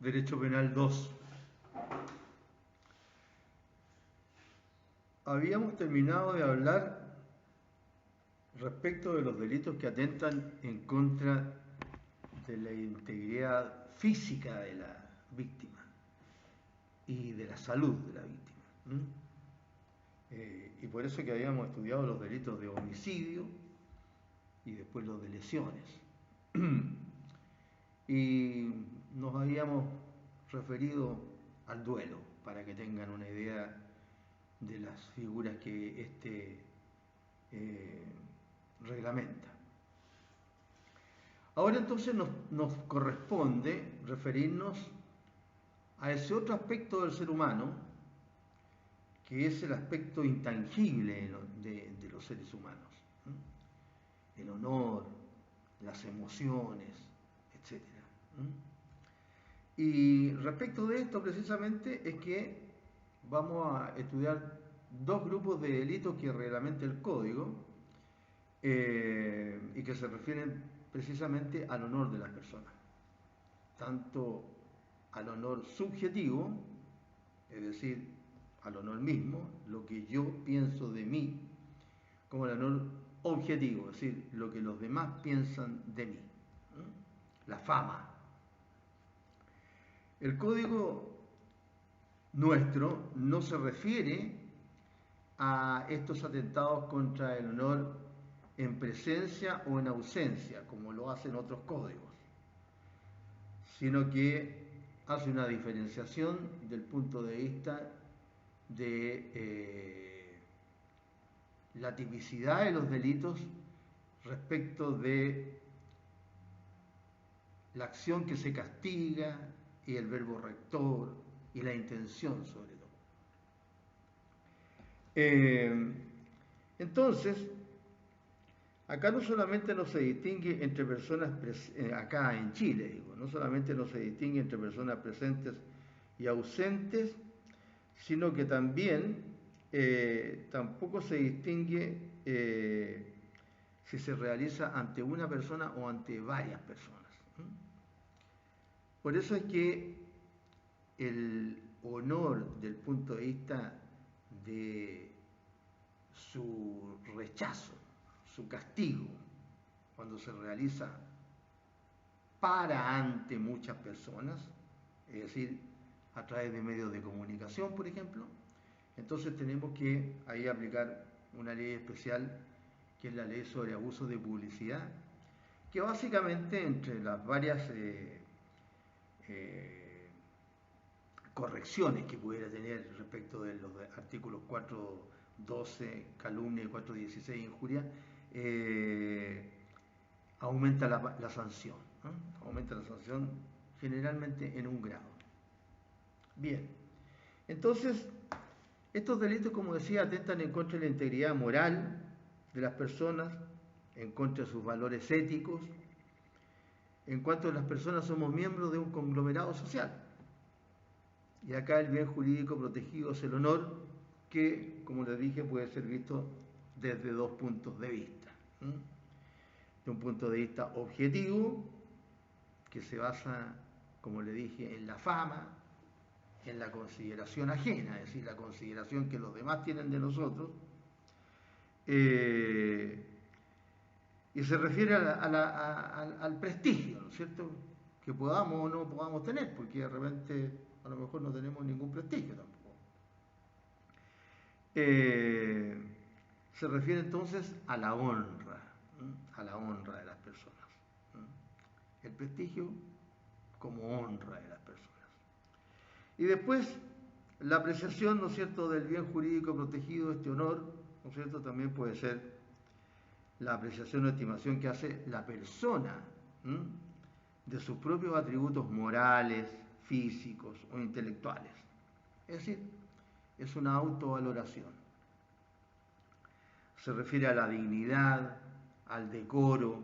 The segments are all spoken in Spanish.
Derecho Penal 2. Habíamos terminado de hablar respecto de los delitos que atentan en contra de la integridad física de la víctima y de la salud de la víctima. Y por eso que habíamos estudiado los delitos de homicidio y después los de lesiones. Y nos habíamos referido al duelo, para que tengan una idea de las figuras que este reglamenta. Ahora entonces nos corresponde referirnos a ese otro aspecto del ser humano, que es el aspecto intangible de los seres humanos. El honor, las emociones, etc. Y respecto de esto precisamente es que vamos a estudiar dos grupos de delitos que reglamenta el Código y que se refieren precisamente al honor de las personas, tanto al honor subjetivo, es decir, al honor mismo, lo que yo pienso de mí, como el honor objetivo, es decir, lo que los demás piensan de mí, la fama. El código nuestro no se refiere a estos atentados contra el honor en presencia o en ausencia, como lo hacen otros códigos, sino que hace una diferenciación del punto de vista de la tipicidad de los delitos respecto de la acción que se castiga y el verbo rector y la intención sobre todo. Entonces, acá no solamente no se distingue entre personas, acá en Chile, digo, no solamente no se distingue entre personas presentes y ausentes, sino que también tampoco se distingue si se realiza ante una persona o ante varias personas. Por eso es que el honor del punto de vista de su rechazo, su castigo, cuando se realiza para ante muchas personas, es decir, a través de medios de comunicación, por ejemplo, entonces tenemos que ahí aplicar una ley especial, que es la ley sobre abuso de publicidad, que básicamente entre las varias correcciones que pudiera tener respecto de los artículos 4.12, calumnia, y 4.16, injuria, aumenta la sanción, aumenta la sanción generalmente en 1 grado. Bien, entonces estos delitos, como decía, atentan en contra de la integridad moral de las personas, en contra de sus valores éticos, en cuanto las personas somos miembros de un conglomerado social. Y acá el bien jurídico protegido es el honor, que, como les dije, puede ser visto desde dos puntos de vista. De un punto de vista objetivo, que se basa, como le dije, en la fama, en la consideración ajena, es decir, la consideración que los demás tienen de nosotros, y se refiere al prestigio, ¿no es cierto?, que podamos o no podamos tener, porque de repente a lo mejor no tenemos ningún prestigio tampoco. Se refiere entonces a la honra de las personas. El prestigio como honra de las personas. Y después, la apreciación, ¿no es cierto?, del bien jurídico protegido, este honor, ¿no es cierto?, también puede ser la apreciación o estimación que hace la persona de sus propios atributos morales, físicos o intelectuales. Es decir, es una autovaloración. Se refiere a la dignidad, al decoro,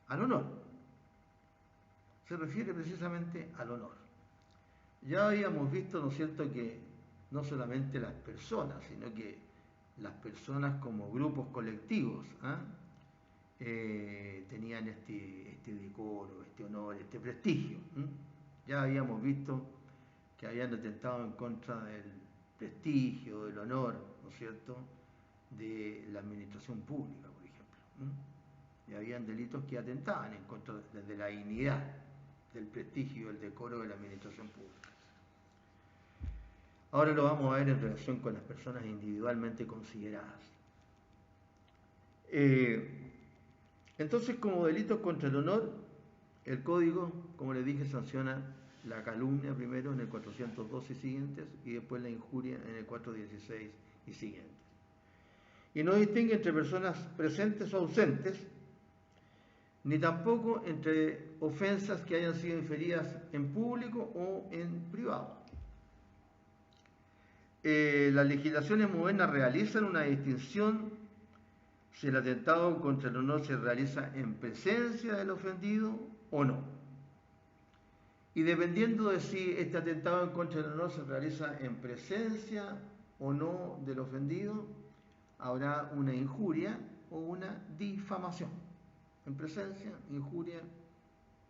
al honor. Se refiere precisamente al honor. Ya habíamos visto, ¿no es cierto?, que no solamente las personas, sino que las personas como grupos colectivos tenían este decoro, este honor, este prestigio. Ya habíamos visto que habían atentado en contra del prestigio, del honor, ¿no es cierto?, de la administración pública, por ejemplo. Y habían delitos que atentaban en contra de la dignidad, del prestigio, del decoro de la administración pública. Ahora lo vamos a ver en relación con las personas individualmente consideradas. Entonces, como delitos contra el honor, el Código, como les dije, sanciona la calumnia primero en el 412 y siguientes, y después la injuria en el 416 y siguientes. Y no distingue entre personas presentes o ausentes, ni tampoco entre ofensas que hayan sido inferidas en público o en privado. Las legislaciones modernas realizan una distinción si el atentado contra el honor se realiza en presencia del ofendido o no. Y dependiendo de si este atentado en contra del honor se realiza en presencia o no del ofendido, habrá una injuria o una difamación. En presencia, injuria;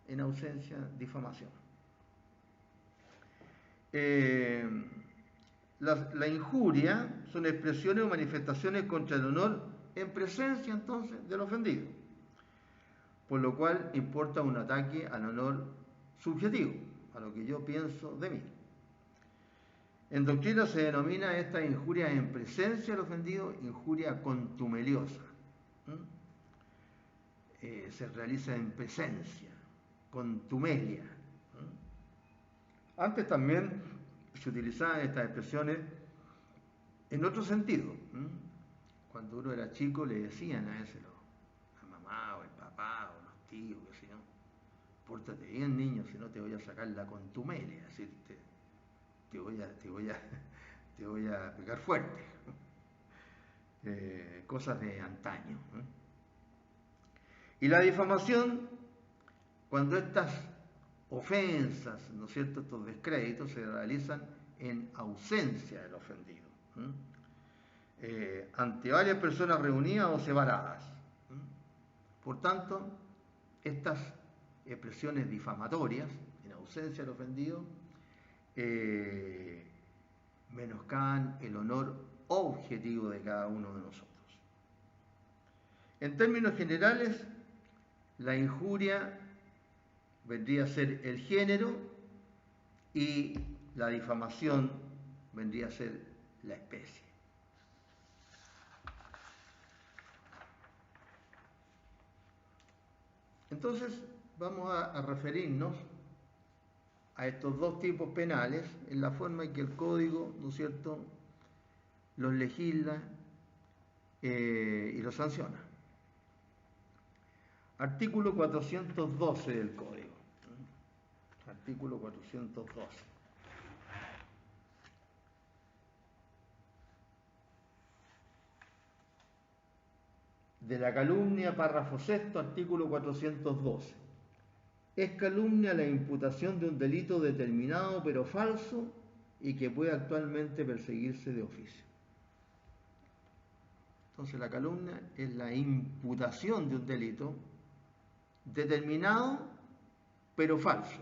en ausencia, difamación. La injuria son expresiones o manifestaciones contra el honor en presencia, entonces, del ofendido, por lo cual importa un ataque al honor subjetivo, a lo que yo pienso de mí. En doctrina se denomina esta injuria en presencia del ofendido injuria contumeliosa. Se realiza en presencia, contumelia. Antes también se utilizaban estas expresiones en otro sentido. Cuando uno era chico le decían a ese, la mamá o el papá o los tíos, qué sé yo, pórtate bien, niño, si no te voy a sacar la contumelia, es decir, te voy a pegar fuerte. Cosas de antaño. Y la difamación, cuando estas ofensas, ¿no es cierto?, estos descréditos se realizan en ausencia del ofendido, ante varias personas reunidas o separadas. Por tanto, estas expresiones difamatorias, en ausencia del ofendido, menoscaban el honor objetivo de cada uno de nosotros. En términos generales, la injuria vendría a ser el género y la difamación vendría a ser la especie. Entonces, vamos a referirnos a estos dos tipos penales en la forma en que el Código, ¿no es cierto?, los legisla y los sanciona. Artículo 412 del Código. Artículo 412. De la calumnia, párrafo sexto, artículo 412. Es calumnia la imputación de un delito determinado pero falso y que puede actualmente perseguirse de oficio. Entonces la calumnia es la imputación de un delito determinado pero falso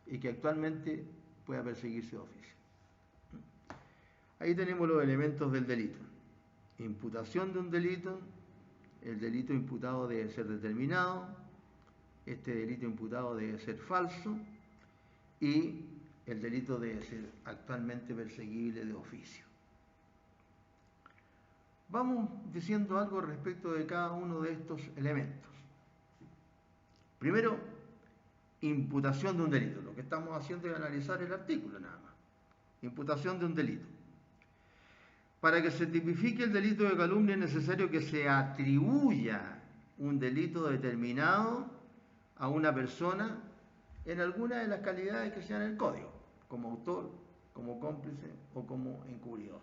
y que actualmente pueda perseguirse de oficio. Ahí tenemos los elementos del delito. Imputación de un delito. El delito imputado debe ser determinado. Este delito imputado debe ser falso. Y el delito debe ser actualmente perseguible de oficio. Vamos diciendo algo respecto de cada uno de estos elementos. Primero, imputación de un delito. Lo que estamos haciendo es analizar el artículo nada más. Imputación de un delito. Para que se tipifique el delito de calumnia es necesario que se atribuya un delito determinado a una persona en alguna de las calidades que sean en el Código, como autor, como cómplice o como encubridor.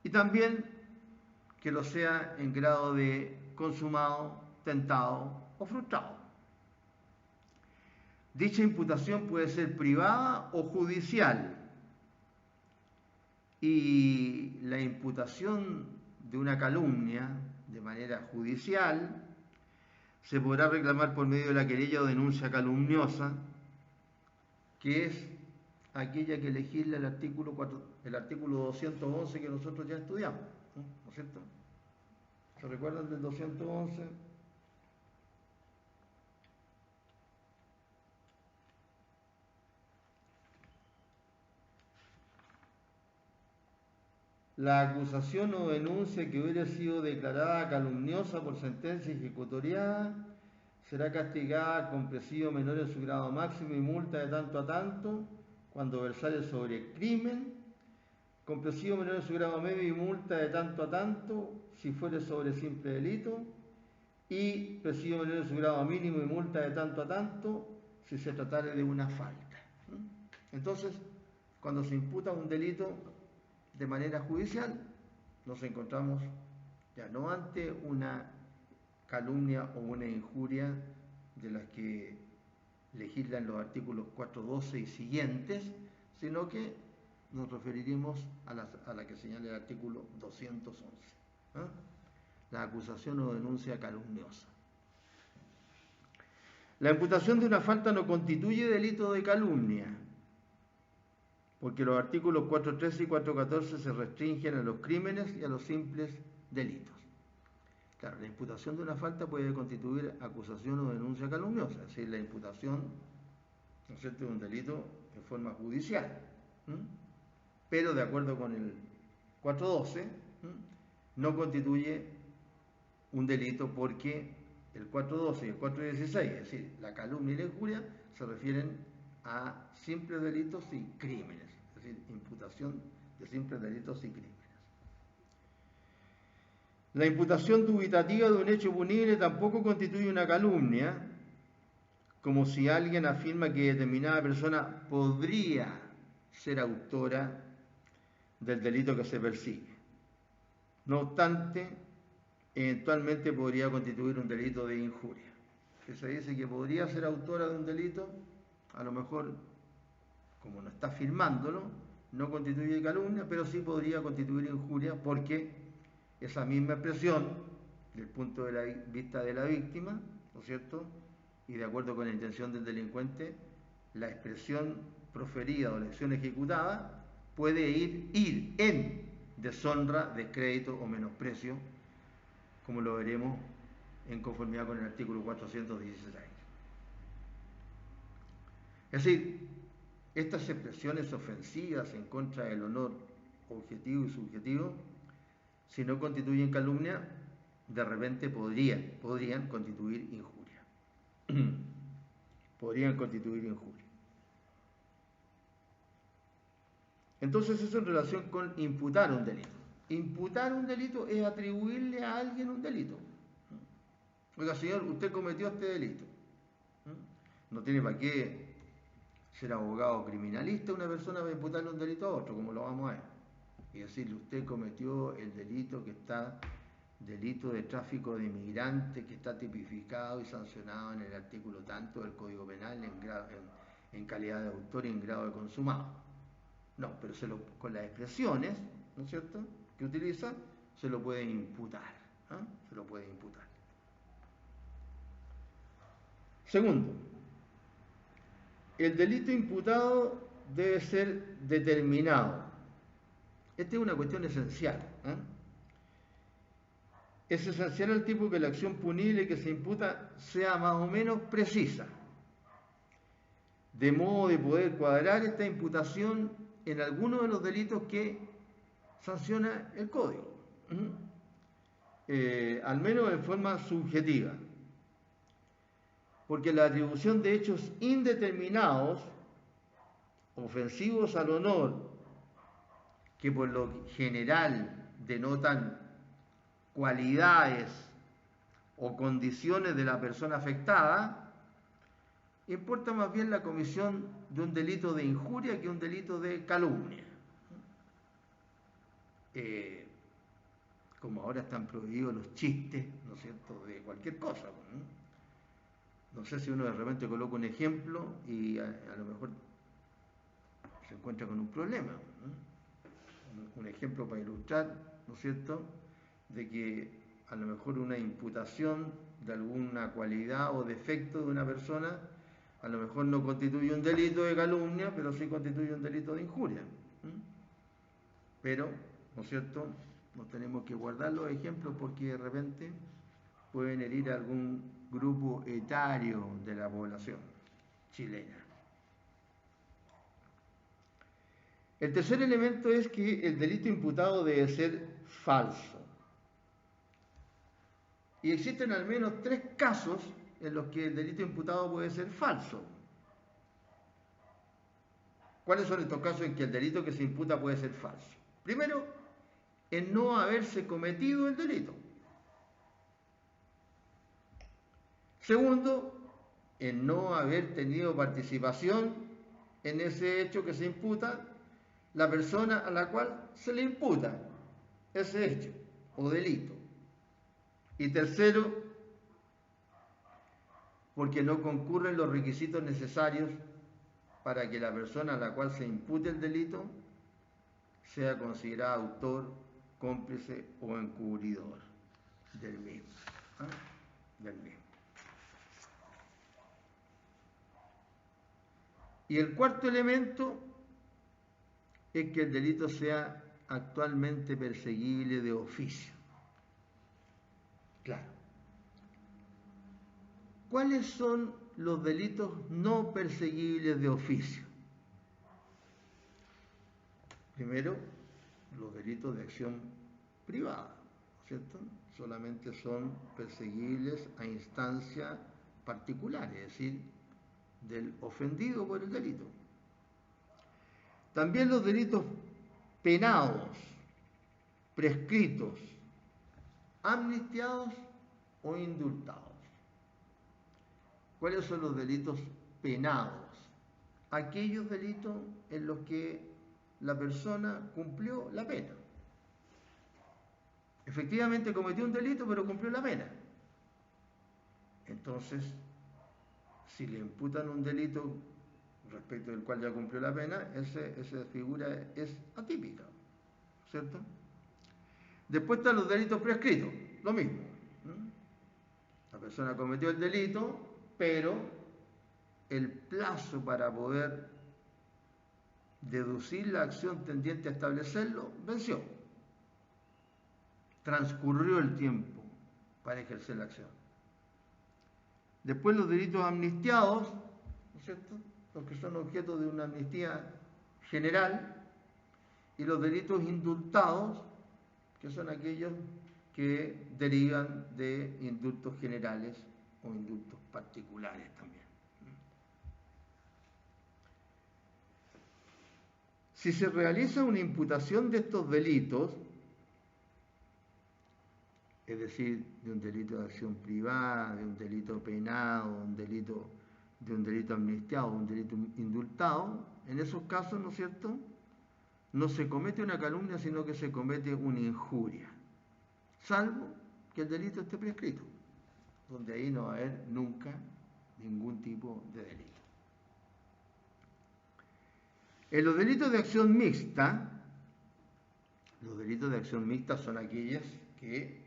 Y también que lo sea en grado de consumado, tentado o frustrado. Dicha imputación puede ser privada o judicial. Y la imputación de una calumnia de manera judicial se podrá reclamar por medio de la querella o denuncia calumniosa, que es aquella que legisla el artículo 211 que nosotros ya estudiamos, ¿no es cierto? ¿Se recuerdan del 211? La acusación o denuncia que hubiera sido declarada calumniosa por sentencia ejecutoriada será castigada con presidio menor en su grado máximo y multa de tanto a tanto cuando versare sobre crimen, con presidio menor en su grado medio y multa de tanto a tanto si fuere sobre simple delito, y presidio menor en su grado mínimo y multa de tanto a tanto si se tratare de una falta. Entonces, cuando se imputa un delito de manera judicial, nos encontramos ya no ante una calumnia o una injuria de las que legislan los artículos 412 y siguientes, sino que nos referiremos a la que señala el artículo 211, ¿eh? La acusación o denuncia calumniosa. La imputación de una falta no constituye delito de calumnia, porque los artículos 413 y 414 se restringen a los crímenes y a los simples delitos. Claro, la imputación de una falta puede constituir acusación o denuncia calumniosa, es decir, la imputación, ¿no es cierto?, de un delito en forma judicial. Pero de acuerdo con el 412, no constituye un delito porque el 412 y el 416, es decir, la calumnia y la injuria, se refieren a simples delitos y crímenes, es decir, imputación de simples delitos y crímenes. La imputación dubitativa de un hecho punible tampoco constituye una calumnia, como si alguien afirma que determinada persona podría ser autora del delito que se persigue. No obstante, eventualmente podría constituir un delito de injuria. Que se dice que podría ser autora de un delito, a lo mejor, como no está firmándolo, no constituye calumnia, pero sí podría constituir injuria porque esa misma expresión, del punto de vista de la víctima, ¿no es cierto?, y de acuerdo con la intención del delincuente, la expresión proferida o la acción ejecutada puede ir en deshonra, descrédito o menosprecio, como lo veremos en conformidad con el artículo 416. Es decir, estas expresiones ofensivas en contra del honor objetivo y subjetivo, si no constituyen calumnia, de repente podrían constituir injuria. Podrían constituir injuria. Entonces eso en relación con imputar un delito. Imputar un delito es atribuirle a alguien un delito. Oiga, señor, usted cometió este delito. No tiene para qué ser abogado criminalista una persona para imputarle un delito a otro, como lo vamos a ver. Y decirle, usted cometió el delito que está, delito de tráfico de inmigrantes, que está tipificado y sancionado en el artículo tanto del Código Penal en calidad de autor y en grado de consumado. No, pero con las expresiones, ¿no es cierto?, que utiliza, se lo puede imputar. Se lo puede imputar. Segundo, el delito imputado debe ser determinado. Esta es una cuestión esencial. Es esencial el tipo que la acción punible que se imputa sea más o menos precisa, de modo de poder cuadrar esta imputación en alguno de los delitos que sanciona el Código, al menos en forma subjetiva. Porque la atribución de hechos indeterminados, ofensivos al honor, que por lo general denotan cualidades o condiciones de la persona afectada, importa más bien la comisión de un delito de injuria que un delito de calumnia. Como ahora están prohibidos los chistes, ¿no es cierto?, de cualquier cosa, ¿no? No sé si uno de repente coloca un ejemplo y a lo mejor se encuentra con un problema, ¿no? Un ejemplo para ilustrar, ¿no es cierto?, de que a lo mejor una imputación de alguna cualidad o defecto de una persona, a lo mejor no constituye un delito de calumnia, pero sí constituye un delito de injuria. Pero, ¿no es cierto?, nos tenemos que guardar los ejemplos porque de repente pueden herir a algún grupo etario de la población chilena. El tercer elemento es que el delito imputado debe ser falso. Y existen al menos 3 casos en los que el delito imputado puede ser falso. ¿Cuáles son estos casos en que el delito que se imputa puede ser falso? Primero, en no haberse cometido el delito. Segundo, en no haber tenido participación en ese hecho que se imputa la persona a la cual se le imputa ese hecho o delito. Y tercero, porque no concurren los requisitos necesarios para que la persona a la cual se impute el delito sea considerada autor, cómplice o encubridor del mismo. Del mismo. Y el cuarto elemento es que el delito sea actualmente perseguible de oficio. Claro. ¿Cuáles son los delitos no perseguibles de oficio? Primero, los delitos de acción privada, ¿cierto? Solamente son perseguibles a instancia particular, es decir, del ofendido por el delito. También los delitos penados, prescritos, amnistiados o indultados. ¿Cuáles son los delitos penados? Aquellos delitos en los que la persona cumplió la pena. Efectivamente cometió un delito, pero cumplió la pena. Entonces, si le imputan un delito respecto del cual ya cumplió la pena, esa figura es atípica, ¿cierto? Después están los delitos prescritos, lo mismo. La persona cometió el delito, pero el plazo para poder deducir la acción tendiente a establecerlo venció. Transcurrió el tiempo para ejercer la acción. Después los delitos amnistiados, ¿no es cierto?, los que son objeto de una amnistía general, y los delitos indultados, que son aquellos que derivan de indultos generales o indultos particulares también. Si se realiza una imputación de estos delitos, es decir, de un delito de acción privada, de un delito penado, de un delito amnistiado, un delito indultado, en esos casos, ¿no es cierto?, no se comete una calumnia, sino que se comete una injuria, salvo que el delito esté prescrito, donde ahí no va a haber nunca ningún tipo de delito. En los delitos de acción mixta, los delitos de acción mixta son aquellos que,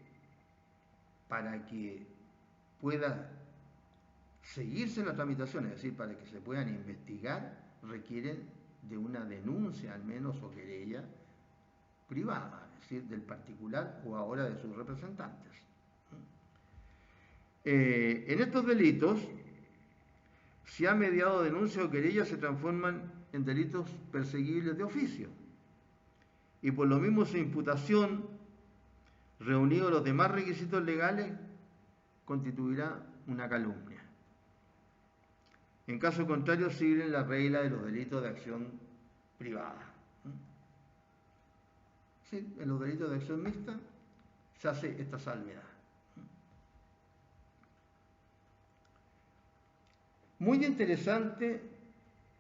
para que pueda seguirse la tramitación, es decir, para que se puedan investigar, requieren de una denuncia al menos o querella privada, es decir, del particular o ahora de sus representantes. En estos delitos, si ha mediado denuncia o querella, se transforman en delitos perseguibles de oficio. Y por lo mismo su imputación, reunidos los demás requisitos legales, constituirá una calumnia. En caso contrario, siguen la regla de los delitos de acción privada. Sí, en los delitos de acción mixta se hace esta salvedad. Muy interesante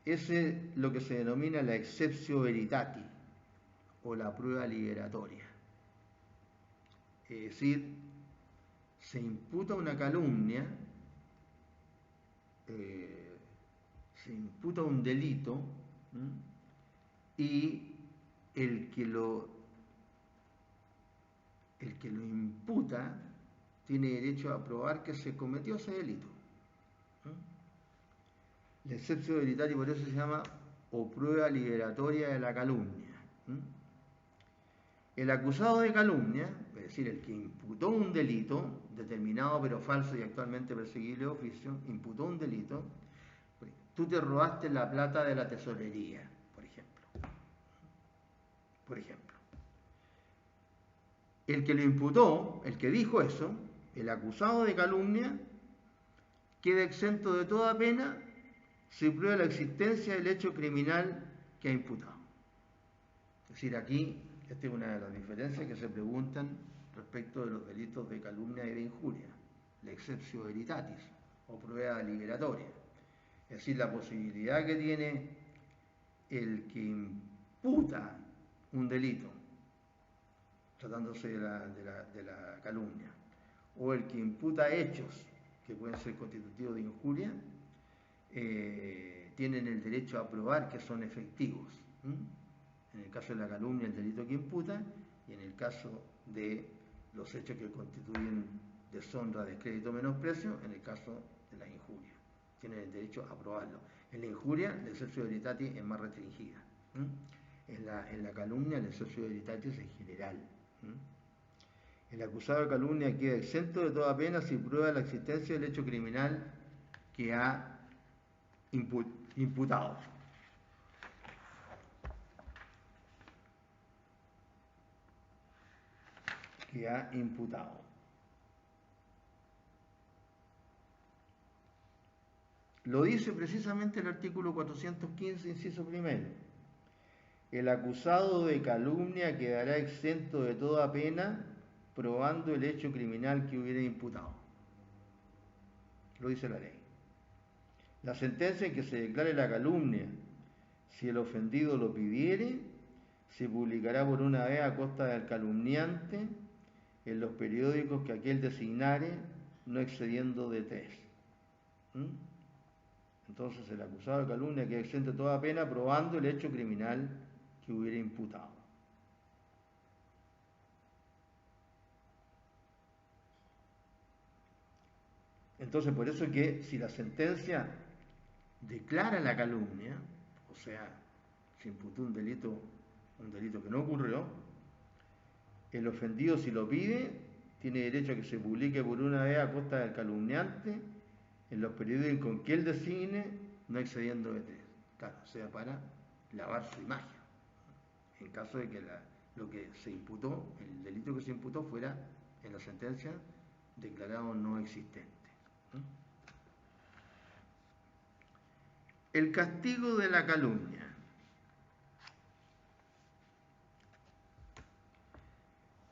es lo que se denomina la exceptio veritatis o la prueba liberatoria. Es decir, se imputa una calumnia, se imputa un delito, y el que lo imputa tiene derecho a probar que se cometió ese delito. La excepción veritatis por eso se llama o prueba liberatoria de la calumnia. El acusado de calumnia, es decir, el que imputó un delito determinado pero falso y actualmente perseguible de oficio, imputó un delito, tú te robaste la plata de la tesorería, por ejemplo. Por ejemplo. El que lo imputó, el que dijo eso, el acusado de calumnia, queda exento de toda pena si prueba la existencia del hecho criminal que ha imputado. Es decir, aquí, esta es una de las diferencias que se preguntan respecto de los delitos de calumnia y de injuria, la exceptio veritatis o prueba liberatoria. Es decir, la posibilidad que tiene el que imputa un delito, tratándose de la calumnia, o el que imputa hechos que pueden ser constitutivos de injuria, tienen el derecho a probar que son efectivos. En el caso de la calumnia, el delito que imputa, y en el caso de los hechos que constituyen deshonra, descrédito o menosprecio, en el caso de la injuria. Tienen el derecho a probarlo. En la injuria, la exceptio veritatis es más restringida. En la calumnia, la exceptio veritatis es general. El acusado de calumnia queda exento de toda pena si prueba la existencia del hecho criminal que ha imputado. Que ha imputado. Lo dice precisamente el artículo 415, inciso primero. El acusado de calumnia quedará exento de toda pena probando el hecho criminal que hubiera imputado. Lo dice la ley. La sentencia en que se declare la calumnia, si el ofendido lo pidiere, se publicará por una vez a costa del calumniante en los periódicos que aquel designare, no excediendo de 3. Entonces el acusado de calumnia queda exento de toda pena probando el hecho criminal que hubiera imputado. Entonces, por eso que si la sentencia declara la calumnia, o sea, se imputó un delito que no ocurrió, el ofendido, si lo pide, tiene derecho a que se publique por una vez a costa del calumniante en los periódicos con que él designe, no excediendo de 3. Claro, o sea, para lavar su imagen. En caso de que lo que se imputó, el delito que se imputó fuera en la sentencia declarado no existente. El castigo de la calumnia.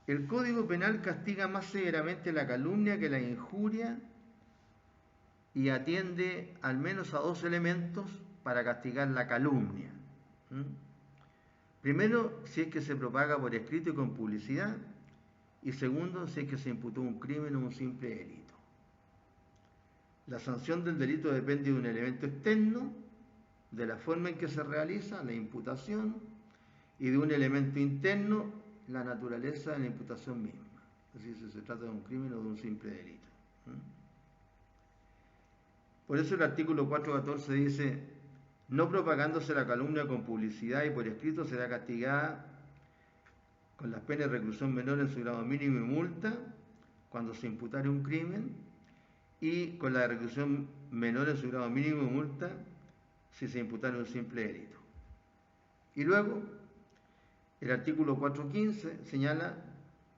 El Código Penal castiga más severamente la calumnia que la injuria y atiende al menos a 2 elementos para castigar la calumnia. Primero, si es que se propaga por escrito y con publicidad, y segundo, si es que se imputó un crimen o un simple delito. La sanción del delito depende de un elemento externo, de la forma en que se realiza la imputación, y de un elemento interno, la naturaleza de la imputación misma. Es decir, si se trata de un crimen o de un simple delito. Por eso el artículo 414 dice: no propagándose la calumnia con publicidad y por escrito será castigada con las penas de reclusión menor en su grado mínimo y multa cuando se imputare un crimen, y con la de reclusión menor en su grado mínimo y multa si se imputare un simple delito. Y luego, el artículo 415 señala: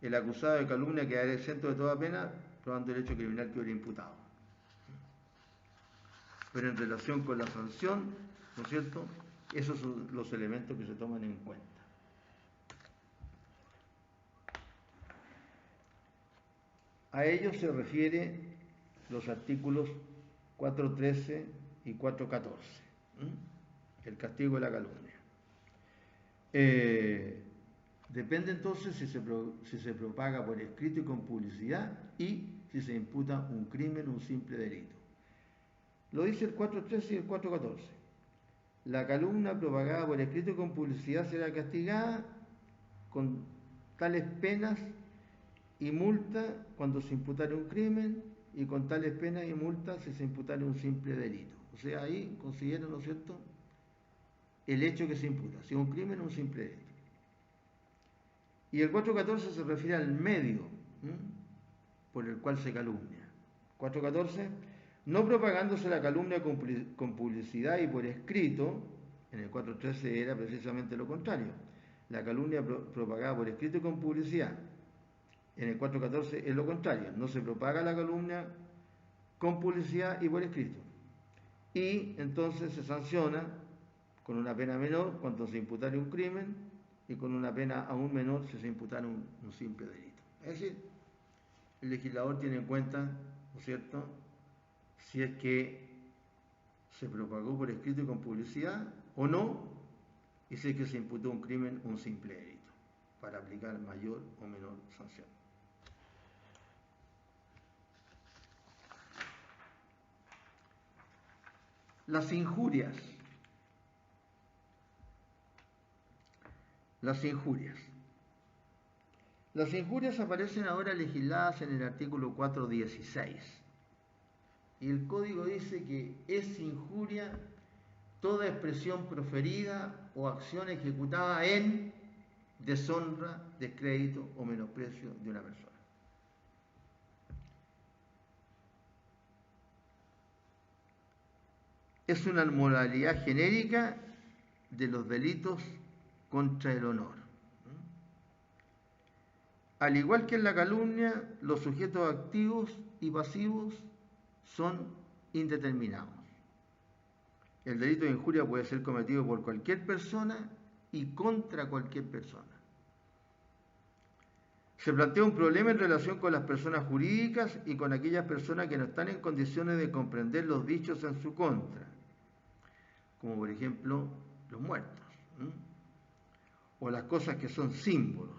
el acusado de calumnia quedará exento de toda pena probando el hecho criminal que hubiera imputado. Pero en relación con la sanción, ¿no es cierto?, esos son los elementos que se toman en cuenta. A ello se refiere los artículos 413 y 414, el castigo de la calumnia. Depende entonces si se propaga por escrito y con publicidad y si se imputa un crimen o un simple delito. Lo dice el 413 y el 414. La calumnia propagada por escrito y con publicidad será castigada con tales penas y multa cuando se imputare un crimen, y con tales penas y multas si se imputare un simple delito. O sea, ahí considera, ¿no es cierto?, el hecho que se imputa, si es un crimen o un simple delito. Y el 414 se refiere al medio por el cual se calumnia. 414, no propagándose la calumnia con publicidad y por escrito. En el 413 era precisamente lo contrario, la calumnia propagada por escrito y con publicidad. En el 414 es lo contrario, no se propaga la calumnia con publicidad y por escrito. Y entonces se sanciona con una pena menor cuando se imputare un crimen y con una pena aún menor si se imputare un simple delito. Es decir, el legislador tiene en cuenta, ¿no es cierto?, si es que se propagó por escrito y con publicidad o no, y si es que se imputó un crimen o un simple delito, para aplicar mayor o menor sanción. Las injurias. Las injurias. Las injurias aparecen ahora legisladas en el artículo 416. Y el Código dice que es injuria toda expresión proferida o acción ejecutada en deshonra, descrédito o menosprecio de una persona. Es una modalidad genérica de los delitos contra el honor. Al igual que en la calumnia, los sujetos activos y pasivos son indeterminados. El delito de injuria puede ser cometido por cualquier persona y contra cualquier persona. Se plantea un problema en relación con las personas jurídicas y con aquellas personas que no están en condiciones de comprender los dichos en su contra, como por ejemplo los muertos, o las cosas que son símbolos.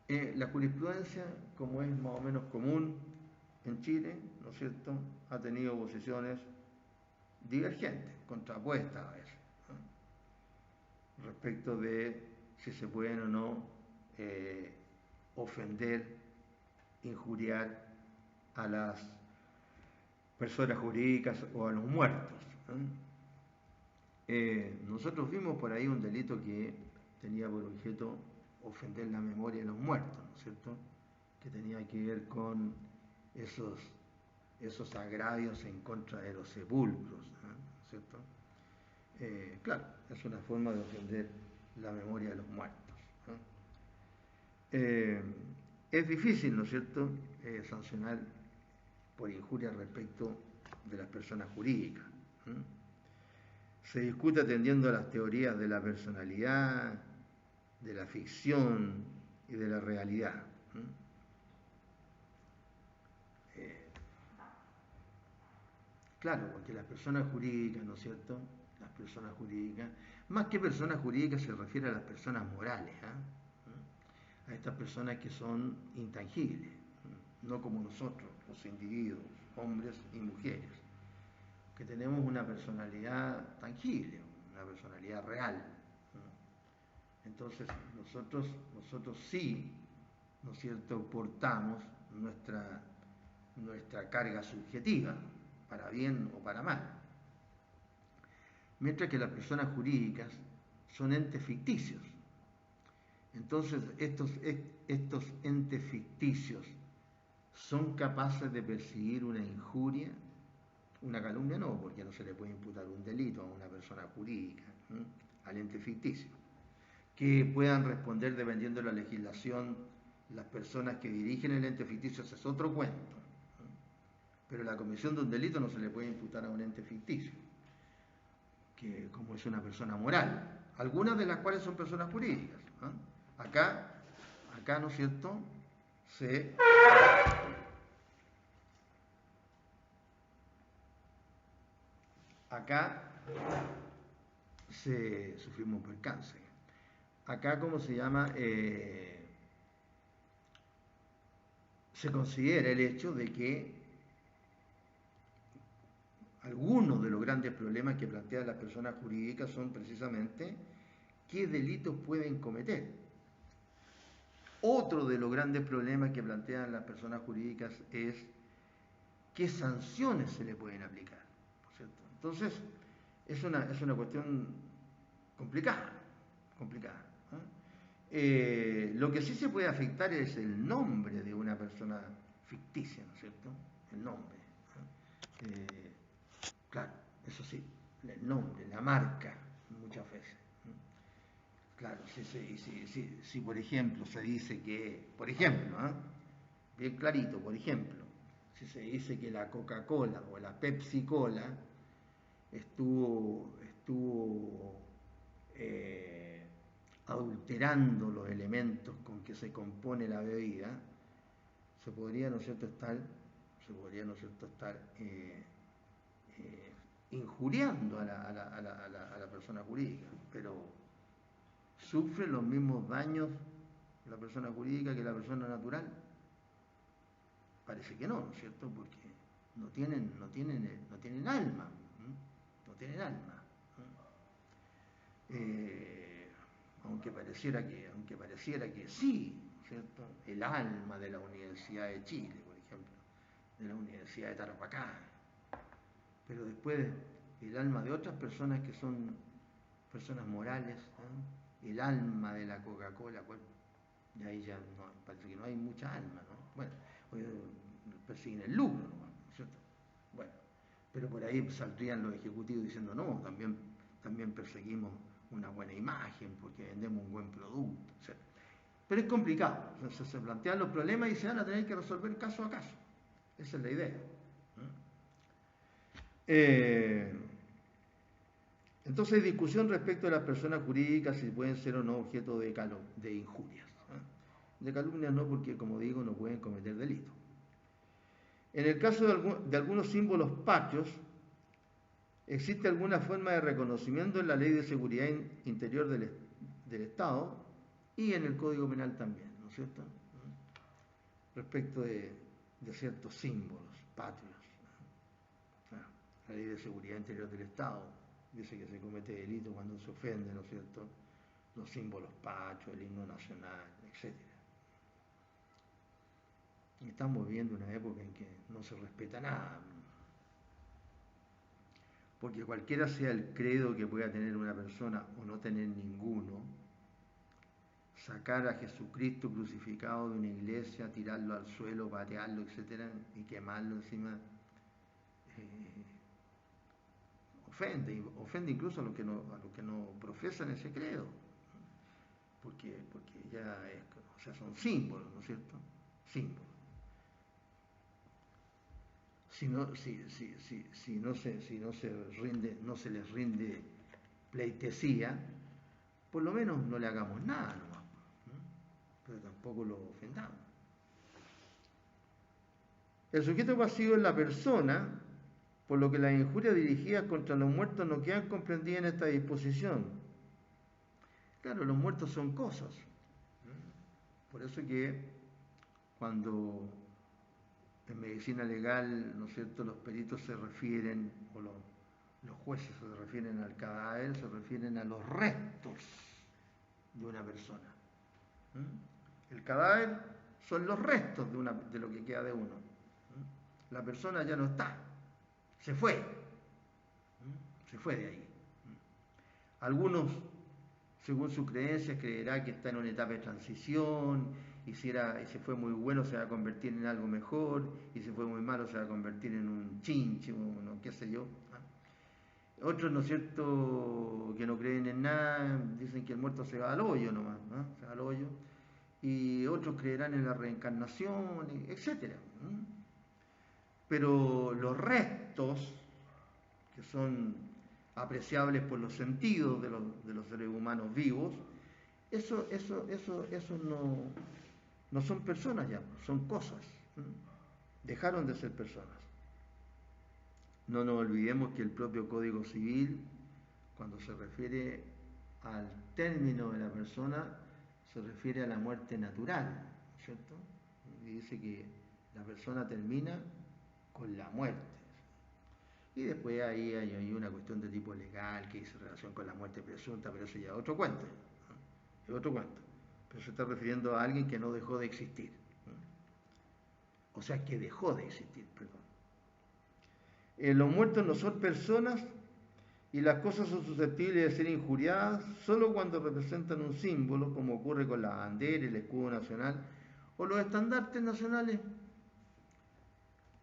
La jurisprudencia, como es más o menos común en Chile, ¿no es cierto?, ha tenido posiciones divergentes, contrapuestas a veces, respecto de si se pueden o no ofender, injuriar a las personas jurídicas o a los muertos. Nosotros vimos por ahí un delito que tenía por objeto ofender la memoria de los muertos, ¿no es cierto?, que tenía que ver con esos agravios en contra de los sepulcros, ¿no es cierto? Claro, es una forma de ofender la memoria de los muertos. Es difícil, ¿no es cierto?, sancionar por injuria respecto de las personas jurídicas. Se discute atendiendo a las teorías de la personalidad, de la ficción y de la realidad. Claro, porque las personas jurídicas, ¿no es cierto?, las personas jurídicas, más que personas jurídicas se refiere a las personas morales, a estas personas que son intangibles, no como nosotros, los individuos, hombres y mujeres, que tenemos una personalidad tangible, una personalidad real. Entonces nosotros sí, ¿no es cierto?, portamos nuestra carga subjetiva, para bien o para mal. Mientras que las personas jurídicas son entes ficticios. Entonces estos entes ficticios son capaces de percibir una injuria, una calumnia no, porque no se le puede imputar un delito a una persona jurídica, al ente ficticio. Que puedan responder dependiendo de la legislación las personas que dirigen el ente ficticio, ese es otro cuento. Pero la comisión de un delito no se le puede imputar a un ente ficticio, que como es una persona moral, algunas de las cuales son personas jurídicas. Acá, ¿no es cierto?, sufrimos un percance. Acá, ¿cómo se llama? Se considera el hecho de que algunos de los grandes problemas que plantean las personas jurídicas son precisamente qué delitos pueden cometer. Otro de los grandes problemas que plantean las personas jurídicas es qué sanciones se le pueden aplicar, ¿no es cierto? Entonces, es una cuestión complicada, complicada. Lo que sí se puede afectar es el nombre de una persona ficticia, ¿no es cierto? El nombre. Claro, eso sí, el nombre, la marca, muchas veces. Claro, si por ejemplo se dice que, por ejemplo, bien clarito, por ejemplo, si se dice que la Coca-Cola o la Pepsi-Cola estuvo adulterando los elementos con que se compone la bebida, se podría, ¿no es cierto?, estar injuriando a la persona jurídica, pero ¿sufre los mismos daños la persona jurídica que la persona natural? Parece que no, ¿no es cierto? Porque no tienen alma, no tienen alma. Aunque pareciera que sí, ¿no es cierto? El alma de la Universidad de Chile, por ejemplo, de la Universidad de Tarapacá, pero después el alma de otras personas que son personas morales, el alma de la Coca-Cola, bueno, y ahí ya no, parece que no hay mucha alma, ¿no? Bueno, persiguen el lucro, ¿no es cierto? Bueno, pero por ahí saldrían los ejecutivos diciendo, no, también perseguimos una buena imagen porque vendemos un buen producto, etc. Pero es complicado, entonces se plantean los problemas y se van a tener que resolver caso a caso. Esa es la idea. Entonces hay discusión respecto a las personas jurídicas si pueden ser o no objeto de injurias. De calumnias no, porque como digo, no pueden cometer delito. En el caso de algunos símbolos patrios, existe alguna forma de reconocimiento en la Ley de Seguridad Interior del Estado y en el Código Penal también, ¿no es cierto? Respecto de ciertos símbolos patrios. La Ley de Seguridad Interior del Estado dice que se comete delito cuando se ofende, ¿no es cierto?, los símbolos patrios, el himno nacional, etc. Y estamos viviendo una época en que no se respeta nada, porque cualquiera sea el credo que pueda tener una persona o no tener ninguno, sacar a Jesucristo crucificado de una iglesia, tirarlo al suelo, patearlo, etc., y quemarlo encima, ofende incluso a los que no profesan ese credo, porque ya son símbolos, ¿no es cierto? Símbolos. Si no se les rinde pleitesía, por lo menos no le hagamos nada nomás, pero tampoco lo ofendamos. El sujeto pasivo es la persona, por lo que las injurias dirigidas contra los muertos no quedan comprendidas en esta disposición. Claro, los muertos son cosas. Por eso que cuando en medicina legal, ¿no es cierto?, los peritos se refieren, o los jueces se refieren al cadáver, se refieren a los restos de una persona. El cadáver son los restos de lo que queda de uno. La persona ya no está, se fue de ahí. Algunos, según sus creencias, creerá que está en una etapa de transición, y si fue muy bueno se va a convertir en algo mejor, y si fue muy malo se va a convertir en un chinche, qué sé yo. Otros, ¿no es cierto?, que no creen en nada, dicen que el muerto se va al hoyo nomás, ¿no? Se va al hoyo. Y otros creerán en la reencarnación, etc. Pero los restos, que son apreciables por los sentidos de los seres humanos vivos, eso no son personas ya, son cosas. Dejaron de ser personas. No nos olvidemos que el propio Código Civil, cuando se refiere al término de la persona, se refiere a la muerte natural, ¿cierto? Y dice que la persona termina con la muerte. Y después ahí hay una cuestión de tipo legal que dice relación con la muerte presunta, pero eso ya es otro cuento. Es otro cuento. pero se está refiriendo a alguien que no dejó de existir. O sea, que dejó de existir, perdón. Los muertos no son personas y las cosas son susceptibles de ser injuriadas solo cuando representan un símbolo, como ocurre con la bandera, el escudo nacional o los estandartes nacionales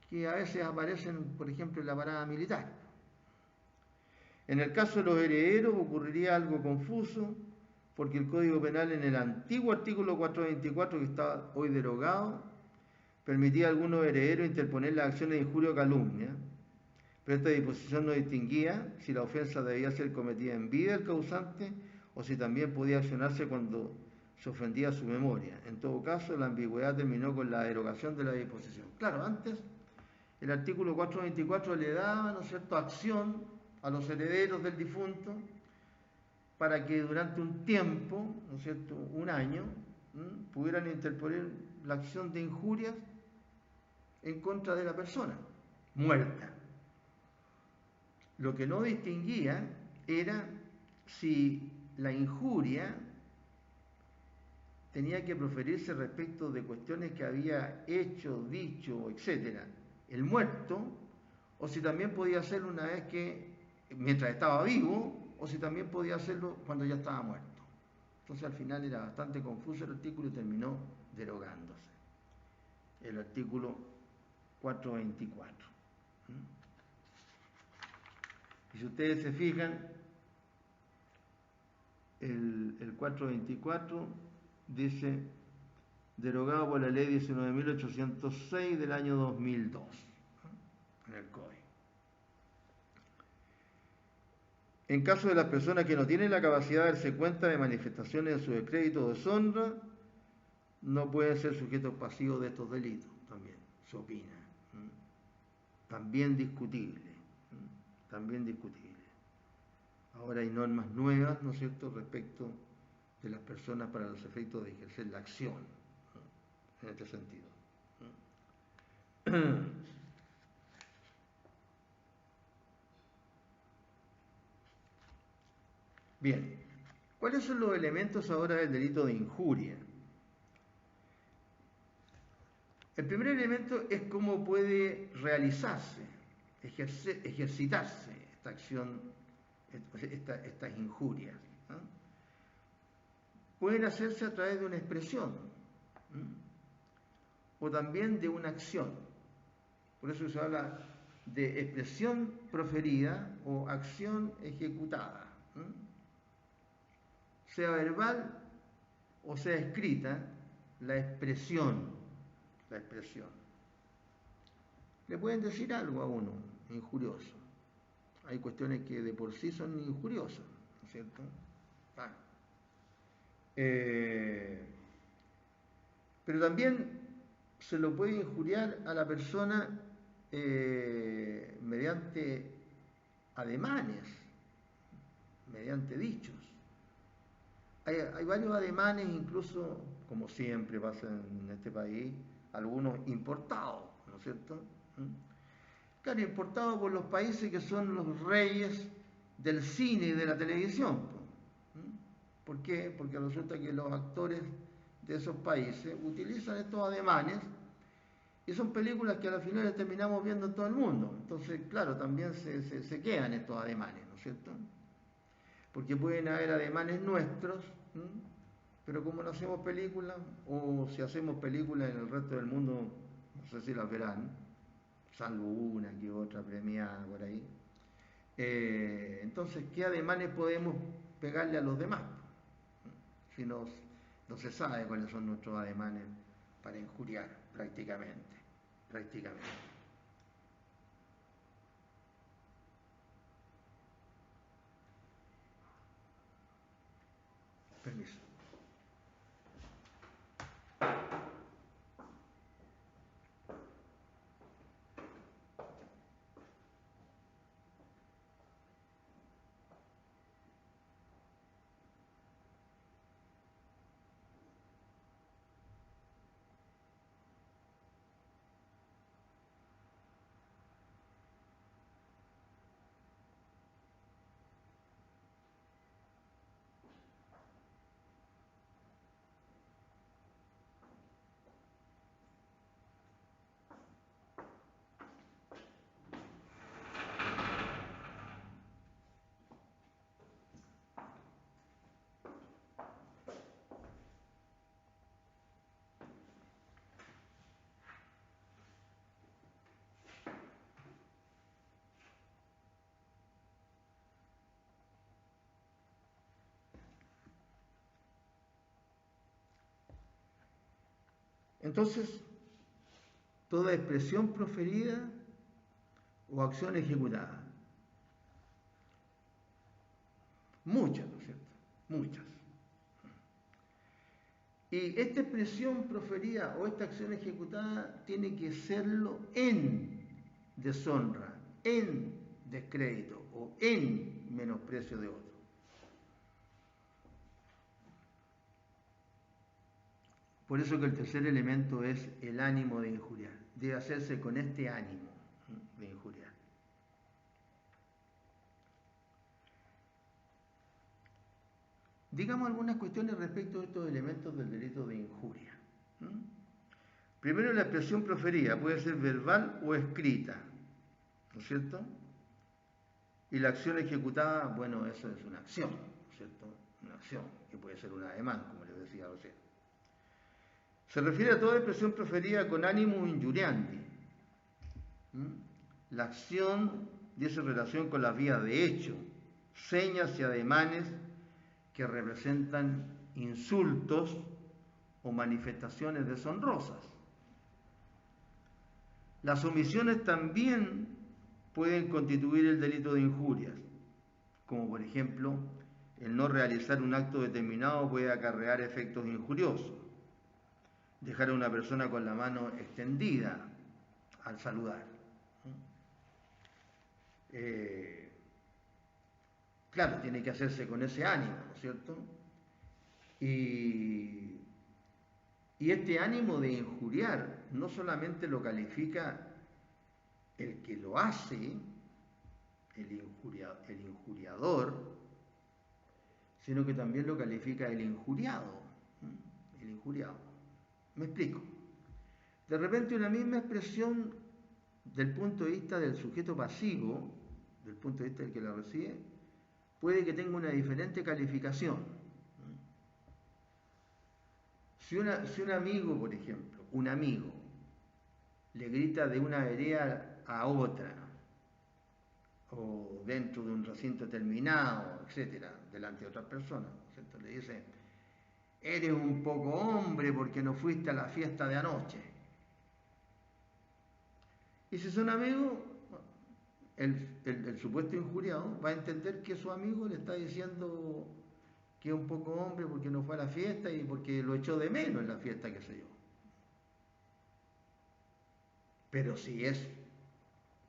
que a veces aparecen, por ejemplo, en la parada militar. En el caso de los herederos ocurriría algo confuso, porque el Código Penal en el antiguo artículo 424, que está hoy derogado, permitía a algunos herederos interponer las acciones de injuria o calumnia, pero esta disposición no distinguía si la ofensa debía ser cometida en vida del causante o si también podía accionarse cuando se ofendía su memoria. En todo caso, la ambigüedad terminó con la derogación de la disposición. Claro, antes el artículo 424 le daba, ¿no es cierto?, acción a los herederos del difunto para que durante un tiempo, ¿no es cierto?, un año, pudieran interponer la acción de injurias en contra de la persona muerta. Lo que no distinguía era si la injuria tenía que proferirse respecto de cuestiones que había hecho, dicho, etc., el muerto, o si también podía hacerlo una vez que, mientras estaba vivo, o si también podía hacerlo cuando ya estaba muerto. Entonces al final era bastante confuso el artículo y terminó derogándose. El artículo 424. Y si ustedes se fijan, el 424 dice, derogado por la ley 19.806 del año 2002, en el Código. En caso de las personas que no tienen la capacidad de darse cuenta de manifestaciones de su descrédito o deshonra, no pueden ser sujetos pasivos de estos delitos, también se opina. También discutible, también discutible. Ahora hay normas nuevas, ¿no es cierto?, respecto de las personas para los efectos de ejercer la acción, ¿no?, en este sentido. Bien, ¿cuáles son los elementos ahora del delito de injuria? El primer elemento es cómo puede realizarse, ejercitarse esta acción, estas injurias, ¿no? Pueden hacerse a través de una expresión, ¿no?, o también de una acción. Por eso se habla de expresión proferida o acción ejecutada, ¿no?, sea verbal o sea escrita, la expresión. Le pueden decir algo a uno injurioso. Hay cuestiones que de por sí son injuriosas, ¿no es cierto? Pero también se lo puede injuriar a la persona mediante ademanes, mediante dichos. Hay varios ademanes, incluso, como siempre pasa en este país, algunos importados, ¿no es cierto? Claro, importados por los países que son los reyes del cine y de la televisión. ¿Por qué? Porque resulta que los actores de esos países utilizan estos ademanes y son películas que a la final terminamos viendo en todo el mundo. Entonces, claro, también se quedan estos ademanes, ¿no es cierto? Porque pueden haber ademanes nuestros, pero como no hacemos películas, o si hacemos películas en el resto del mundo, no sé si las verán, salvo una que otra premiada por ahí. Entonces, ¿qué ademanes podemos pegarle a los demás? Si no se sabe cuáles son nuestros ademanes para injuriar, prácticamente. Permiso. Entonces, toda expresión proferida o acción ejecutada. Muchas, ¿no es cierto? Muchas. Y esta expresión proferida o esta acción ejecutada tiene que serlo en deshonra, en descrédito o en menosprecio de otro. Por eso que el tercer elemento es el ánimo de injuriar. Debe hacerse con este ánimo de injuriar. Digamos algunas cuestiones respecto a estos elementos del delito de injuria. Primero, la expresión proferida puede ser verbal o escrita, ¿no es cierto? Y la acción ejecutada, bueno, eso es una acción, ¿no es cierto? Una acción, que puede ser un ademán, como les decía recién. Se refiere a toda expresión proferida con ánimo injuriante. La acción dice relación con las vías de hecho, señas y ademanes que representan insultos o manifestaciones deshonrosas. Las omisiones también pueden constituir el delito de injurias, como por ejemplo, el no realizar un acto determinado puede acarrear efectos injuriosos. Dejar a una persona con la mano extendida al saludar. Claro, tiene que hacerse con ese ánimo, ¿no es cierto? Y este ánimo de injuriar no solamente lo califica el que lo hace, el injuriador, sino que también lo califica el injuriado. El injuriado. Me explico. De repente una misma expresión del punto de vista del sujeto pasivo, del punto de vista del que la recibe, puede que tenga una diferente calificación. Si un amigo, por ejemplo, un amigo, le grita de una vereda a otra, o dentro de un recinto terminado, etcétera, delante de otras personas, ¿cierto? Le dice: eres un poco hombre porque no fuiste a la fiesta de anoche. Y si son amigos, el supuesto injuriado va a entender que su amigo le está diciendo que es un poco hombre porque no fue a la fiesta y porque lo echó de menos en la fiesta, qué sé yo. Pero si es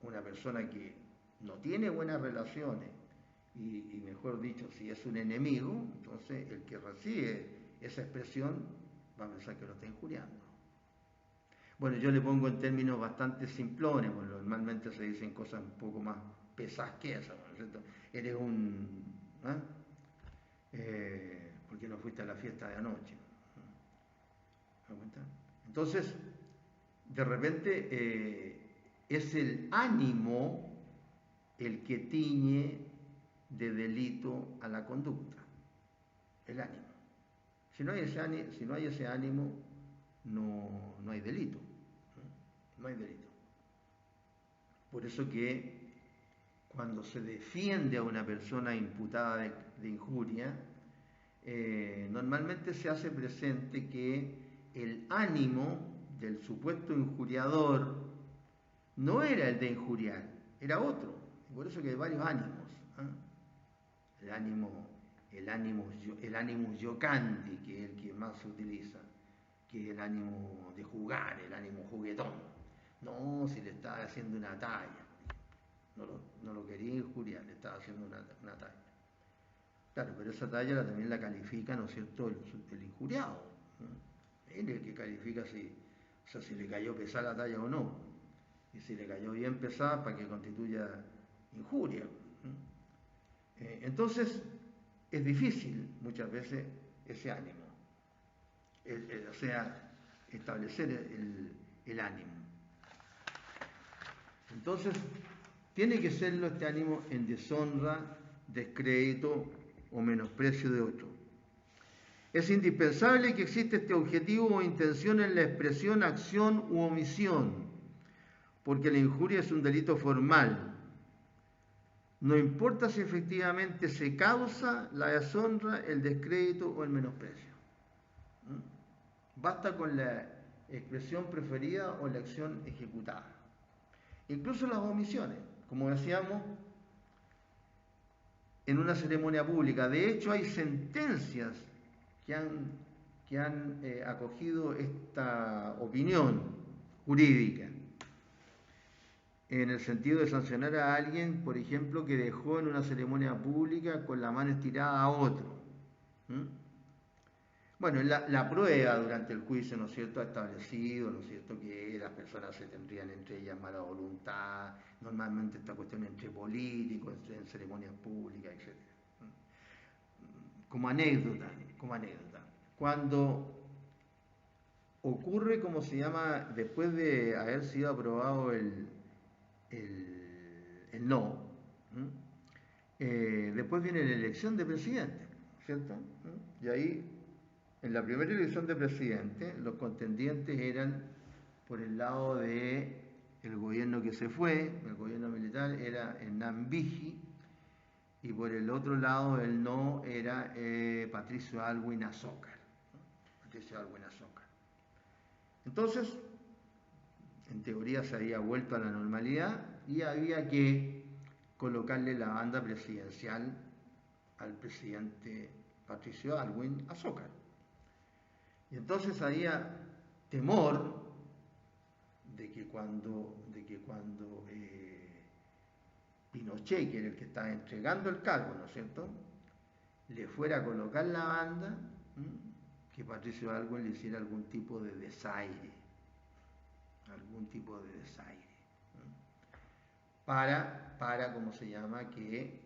una persona que no tiene buenas relaciones y mejor dicho, si es un enemigo, entonces el que recibe esa expresión va a pensar que lo está injuriando. Bueno, yo le pongo en términos bastante simplones, porque normalmente se dicen cosas un poco más pesadas que esas, ¿no es cierto? Eres un... porque no fuiste a la fiesta de anoche. ¿Me das cuenta? Entonces, de repente es el ánimo el que tiñe de delito a la conducta. El ánimo. Si no hay ese ánimo, no hay delito. No hay delito. Por eso que cuando se defiende a una persona imputada de injuria, normalmente se hace presente que el ánimo del supuesto injuriador no era el de injuriar, era otro. Por eso que hay varios ánimos. El ánimo yocandi, que es el que más se utiliza, que es el ánimo de jugar, el ánimo juguetón. No, si le estaba haciendo una talla, no lo quería injuriar, le estaba haciendo una talla. Claro, pero esa talla también la califica, ¿no es cierto?, el injuriado. Él es el que califica si le cayó pesada la talla o no. Y si le cayó bien pesada, para que constituya injuria. Entonces, es difícil muchas veces ese ánimo. O sea, establecer el ánimo. Entonces, tiene que serlo este ánimo en deshonra, descrédito o menosprecio de otro. Es indispensable que exista este objetivo o intención en la expresión, acción u omisión, porque la injuria es un delito formal. No importa si efectivamente se causa la deshonra, el descrédito o el menosprecio. Basta con la expresión preferida o la acción ejecutada. Incluso las omisiones, como decíamos, en una ceremonia pública. De hecho, hay sentencias que han acogido esta opinión jurídica, en el sentido de sancionar a alguien, por ejemplo, que dejó en una ceremonia pública con la mano estirada a otro. Bueno, la prueba durante el juicio, ¿no es cierto?, ha establecido, ¿no es cierto?, que las personas se tendrían entre ellas mala voluntad, normalmente esta cuestión entre políticos, en ceremonias públicas, etc. Como anécdota, cuando ocurre, como se llama, después de haber sido aprobado el no, después viene la elección de presidente, ¿cierto? Y ahí, en la primera elección de presidente, los contendientes eran, por el lado de el gobierno que se fue, el gobierno militar, era Hernán Vigi, y por el otro lado el no era Patricio Aylwin Azócar. Entonces, en teoría se había vuelto a la normalidad y había que colocarle la banda presidencial al presidente Patricio Aylwin Azócar. Y entonces había temor de que cuando Pinochet, que era el que estaba entregando el cargo, ¿no es cierto?, le fuera a colocar la banda, que Patricio Aylwin le hiciera algún tipo de desaire, para ¿cómo se llama?, que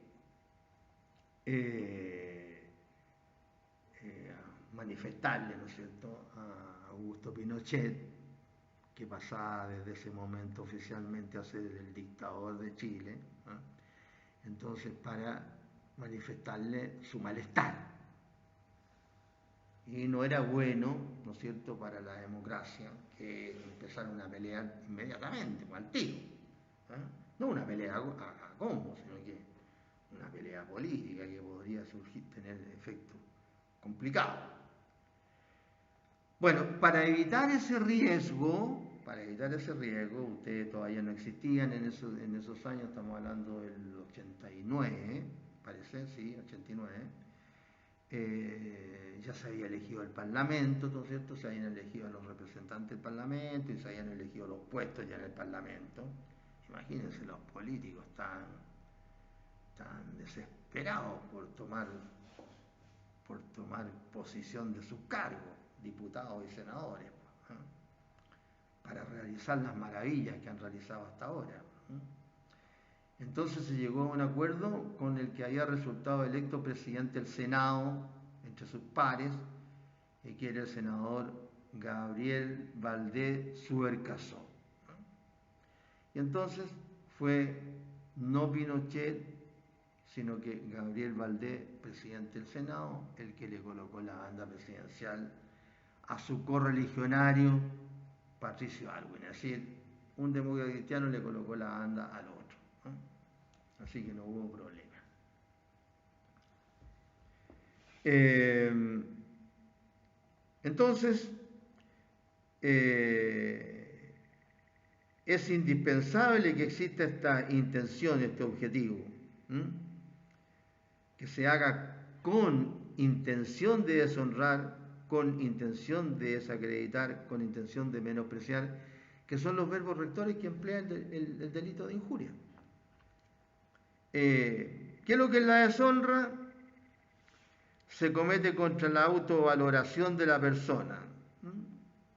manifestarle, ¿no es cierto?, a Augusto Pinochet, que pasaba desde ese momento oficialmente a ser el dictador de Chile, entonces para manifestarle su malestar. Y no era bueno, ¿no es cierto?, para la democracia que empezaran a pelear inmediatamente, al tiro. No una pelea a combo, sino que una pelea política que podría tener efectos complicados. Bueno, para evitar ese riesgo, ustedes todavía no existían en esos años, estamos hablando del 89, parece, sí, 89, ya se había elegido el Parlamento, ¿no es cierto?, se habían elegido a los representantes del Parlamento y se habían elegido los puestos ya en el Parlamento. Imagínense los políticos tan desesperados por tomar posición de sus cargos, diputados y senadores, para realizar las maravillas que han realizado hasta ahora. Entonces se llegó a un acuerdo con el que había resultado electo presidente del Senado entre sus pares, que era el senador Gabriel Valdés Suercasó. Y entonces fue no Pinochet, sino que Gabriel Valdés, presidente del Senado, el que le colocó la banda presidencial a su correligionario Patricio Aylwin. Es decir, un demócrata cristiano le colocó la banda al otro. Así que no hubo problema. Entonces, es indispensable que exista esta intención, este objetivo, que se haga con intención de deshonrar, con intención de desacreditar, con intención de menospreciar, que son los verbos rectores que emplea el delito de injuria. ¿Qué es lo que es la deshonra? Se comete contra la autovaloración de la persona.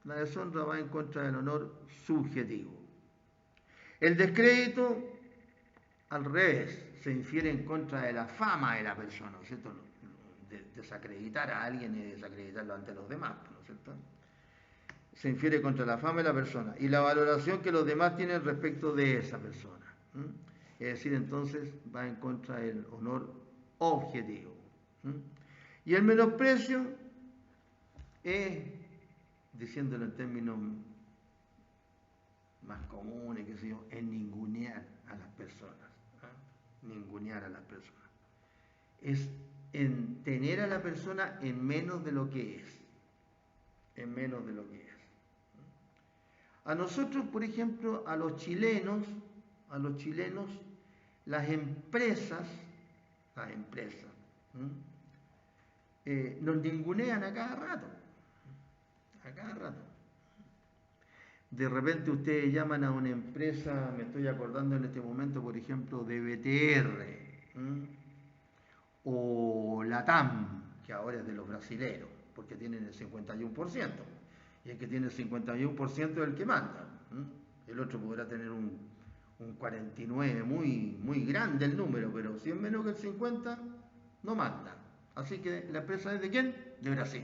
La deshonra va en contra del honor subjetivo. El descrédito, al revés, se infiere en contra de la fama de la persona, ¿no es cierto? Desacreditar a alguien es desacreditarlo ante los demás, ¿no es cierto? Se infiere contra la fama de la persona y la valoración que los demás tienen respecto de esa persona. Es decir, entonces va en contra del honor objetivo. Y el menosprecio es, diciéndolo en términos más comunes, que sé yo, es ningunear a las personas. Ningunear a las personas. Es en tener a la persona en menos de lo que es. En menos de lo que es. A nosotros, por ejemplo, a los chilenos, las empresas, nos ningunean a cada rato. De repente ustedes llaman a una empresa, me estoy acordando en este momento, por ejemplo, de BTR, o Latam, que ahora es de los brasileros, porque tienen el 51%. Y el que tiene el 51% es el que manda. El otro podrá tener un 49, muy grande el número, pero si es menos que el 50, no manda. Así que la empresa es de ¿quién? De Brasil.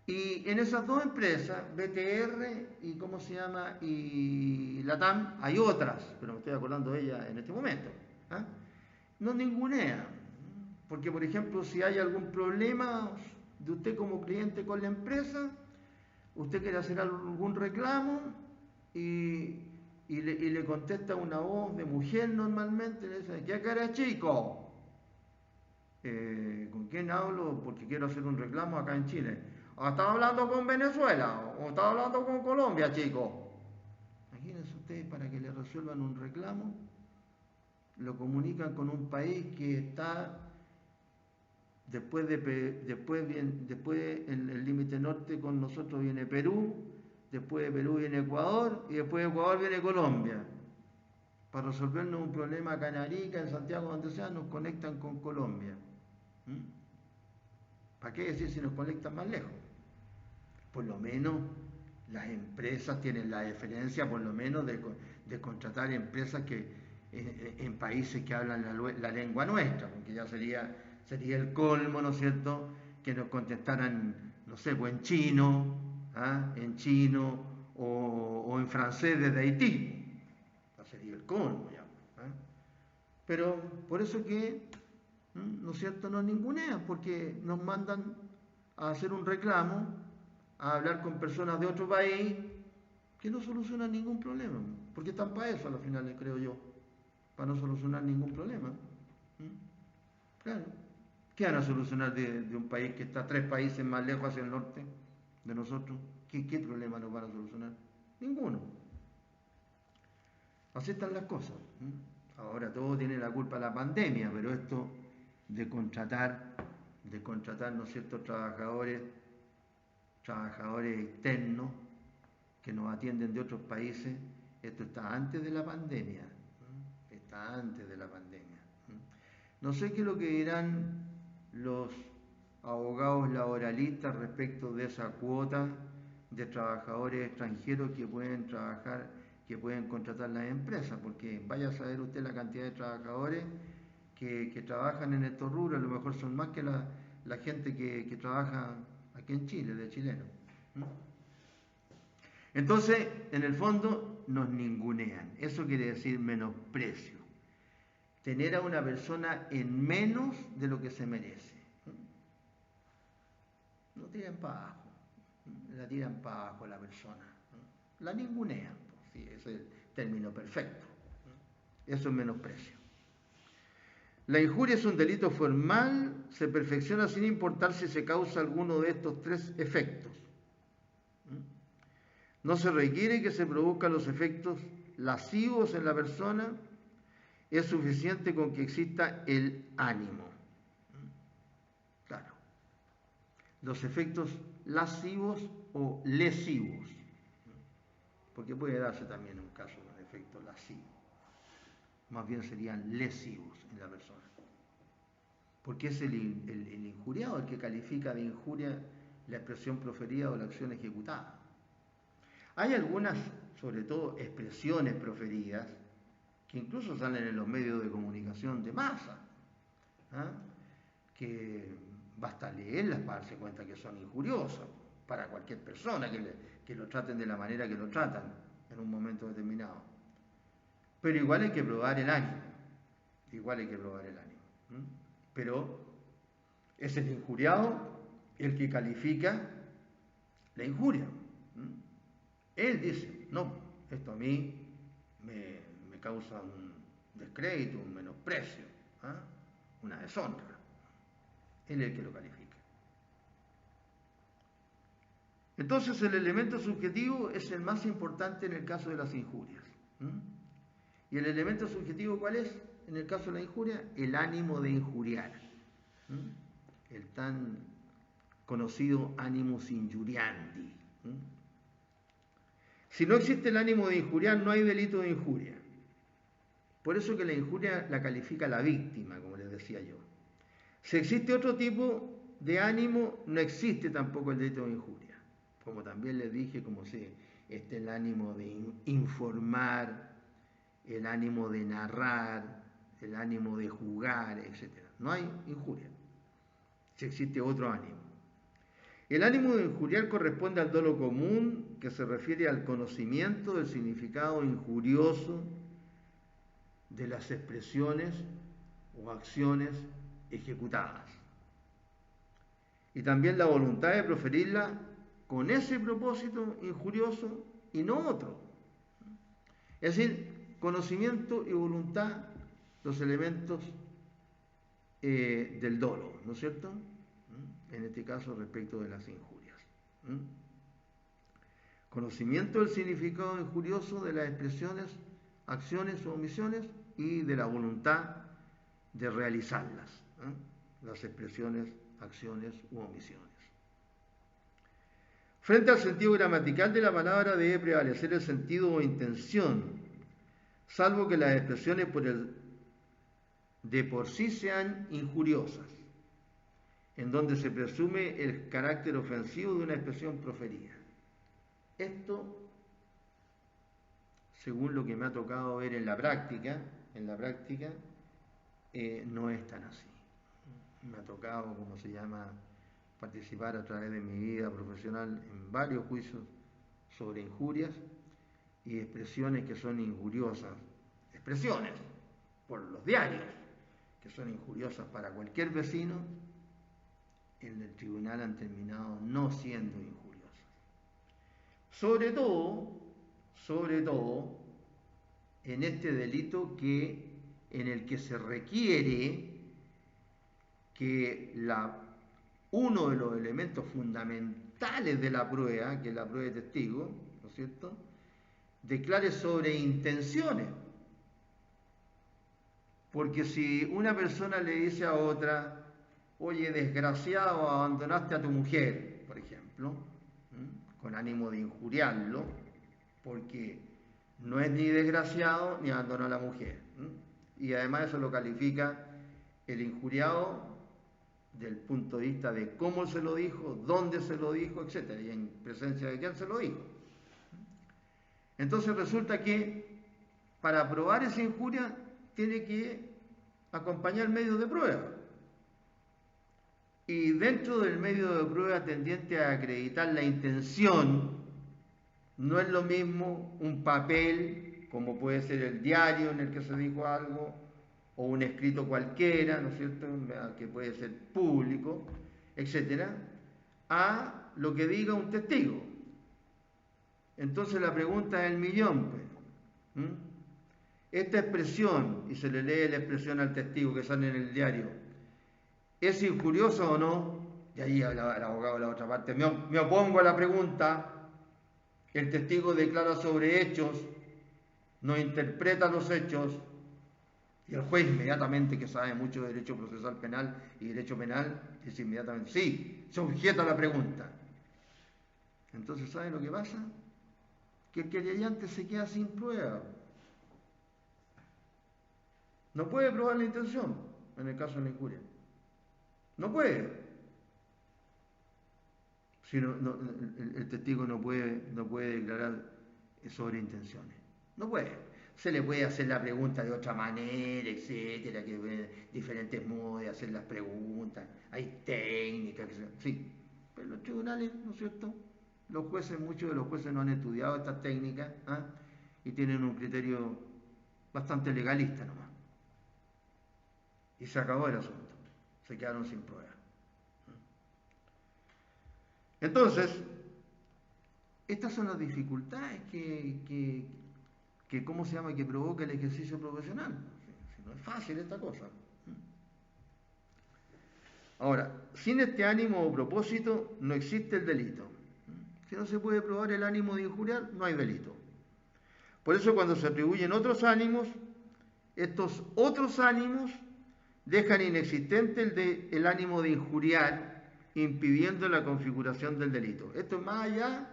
Y en esas dos empresas, BTR y ¿cómo se llama? Y Latam, hay otras, pero me estoy acordando de ellas en este momento. No ningunea, porque por ejemplo, si hay algún problema de usted como cliente con la empresa, usted quiere hacer algún reclamo y le contesta una voz de mujer normalmente, le dice, ¿qué cara chico? ¿Con quién hablo? Porque quiero hacer un reclamo acá en Chile. ¿Estaba hablando con Venezuela? ¿O estaba hablando con Colombia, chico? Imagínense ustedes, para que le resuelvan un reclamo, lo comunican con un país que está después en el límite norte con nosotros viene Perú, después de Perú viene Ecuador y después de Ecuador viene Colombia. Para resolvernos un problema acá en Arica, en Santiago, donde sea, nos conectan con Colombia. ¿Para qué decir si nos conectan más lejos? Por lo menos las empresas tienen la deferencia, por lo menos, de contratar empresas que en países que hablan la lengua nuestra, porque ya sería el colmo, ¿no es cierto?, que nos contestaran, no sé, pues en chino, o en francés desde Haití. Ya sería el colmo ya. Pero por eso que, ¿no es cierto?, nos ningunean, porque nos mandan a hacer un reclamo, a hablar con personas de otro país que no solucionan ningún problema, porque están para eso a los finales, creo yo, para no solucionar ningún problema. Claro. ¿Qué van a solucionar de un país que está 3 países más lejos hacia el norte de nosotros? ¿Qué problema nos van a solucionar? Ninguno. Así están las cosas. Ahora todo tiene la culpa de la pandemia, pero esto de contratar, ¿no es cierto?, trabajadores externos que nos atienden de otros países, esto está antes de la pandemia. Está antes de la pandemia. No sé qué es lo que dirán los abogados laboralistas respecto de esa cuota de trabajadores extranjeros que pueden trabajar, que pueden contratar las empresas, porque vaya a saber usted la cantidad de trabajadores que trabajan en estos rubros, a lo mejor son más que la gente que trabaja aquí en Chile, de chilenos. Entonces, en el fondo, nos ningunean. Eso quiere decir menosprecio. Tener a una persona en menos de lo que se merece. No tiran para abajo. La tiran para abajo la persona. La ningunean. Sí, ese es el término perfecto. Eso es menosprecio. La injuria es un delito formal, se perfecciona sin importar si se causa alguno de estos 3 efectos. No se requiere que se produzcan los efectos lascivos en la persona, es suficiente con que exista el ánimo. Claro. Los efectos lascivos o lesivos, porque puede darse también un caso de efecto lascivo. Más bien serían lesivos en la persona. Porque es el injuriado el que califica de injuria la expresión proferida o la acción ejecutada. Hay algunas, sobre todo, expresiones proferidas que incluso salen en los medios de comunicación de masa, que basta leerlas para darse cuenta que son injuriosas para cualquier persona, que lo traten de la manera que lo tratan en un momento determinado. Pero igual hay que probar el ánimo, Pero es el injuriado el que califica la injuria. Él dice, no, esto a mí me causa un descrédito, un menosprecio, una deshonra. Él es el que lo califica. Entonces el elemento subjetivo es el más importante en el caso de las injurias. ¿Y el elemento subjetivo cuál es? En el caso de la injuria, el ánimo de injuriar. El tan conocido animus injuriandi. Si no existe el ánimo de injuriar, no hay delito de injuria. Por eso que la injuria la califica la víctima, como les decía yo. Si existe otro tipo de ánimo, no existe tampoco el delito de injuria. Como también les dije, como si este el ánimo de informar, el ánimo de narrar, el ánimo de jugar, etc. No hay injuria. Si existe otro ánimo. El ánimo de injuriar corresponde al dolo común, que se refiere al conocimiento del significado injurioso de las expresiones o acciones ejecutadas. Y también la voluntad de proferirla con ese propósito injurioso y no otro. Es decir, conocimiento y voluntad, los elementos del dolo, ¿no es cierto? En este caso respecto de las injurias. Conocimiento del significado injurioso de las expresiones, acciones o omisiones y de la voluntad de realizarlas, las expresiones, acciones u omisiones. Frente al sentido gramatical de la palabra debe prevalecer el sentido o intención, salvo que las expresiones de por sí sean injuriosas, en donde se presume el carácter ofensivo de una expresión proferida. Esto, según lo que me ha tocado ver en la práctica, no es tan así. Me ha tocado, como se llama, participar a través de mi vida profesional en varios juicios sobre injurias y expresiones que son injuriosas, expresiones por los diarios, que son injuriosas para cualquier vecino, en el tribunal han terminado no siendo injuriosas. Sobre todo, en este delito en el que se requiere que uno de los elementos fundamentales de la prueba, que es la prueba de testigo, ¿no es cierto?, declare sobre intenciones. Porque si una persona le dice a otra, oye, desgraciado, abandonaste a tu mujer, por ejemplo, con ánimo de injuriarlo, porque no es ni desgraciado ni abandonó a la mujer. Y además eso lo califica el injuriado del punto de vista de cómo se lo dijo, dónde se lo dijo, etc. Y en presencia de quién se lo dijo. Entonces resulta que para probar esa injuria tiene que acompañar medios de prueba. Y dentro del medio de prueba tendiente a acreditar la intención, no es lo mismo un papel, como puede ser el diario en el que se dijo algo, o un escrito cualquiera, ¿no es cierto?, que puede ser público, etcétera, a lo que diga un testigo. Entonces la pregunta del millón, pues, esta expresión, y se le lee la expresión al testigo que sale en el diario, ¿es injuriosa o no? Y ahí el abogado de la otra parte, me opongo a la pregunta, el testigo declara sobre hechos, no interpreta los hechos, y el juez inmediatamente, que sabe mucho de derecho procesal penal y derecho penal, dice inmediatamente, sí, se objeta la pregunta. Entonces, ¿saben lo que pasa? Que el querellante se queda sin prueba. No puede probar la intención en el caso de la injuria. No puede. Si el testigo no puede declarar sobre intenciones. No puede. Se le puede hacer la pregunta de otra manera, etcétera, que diferentes modos de hacer las preguntas, hay técnicas, sí. Pero los tribunales, ¿no es cierto? Muchos de los jueces no han estudiado estas técnicas, y tienen un criterio bastante legalista nomás. Y se acabó el asunto. Se quedaron sin prueba. Entonces, estas son las dificultades que ¿cómo se llama?, que provoca el ejercicio profesional. No es fácil esta cosa. Ahora, sin este ánimo o propósito no existe el delito. Si no se puede probar el ánimo de injuriar, no hay delito. Por eso cuando se atribuyen otros ánimos, estos otros ánimos dejan inexistente el ánimo de injuriar, impidiendo la configuración del delito. Esto es más allá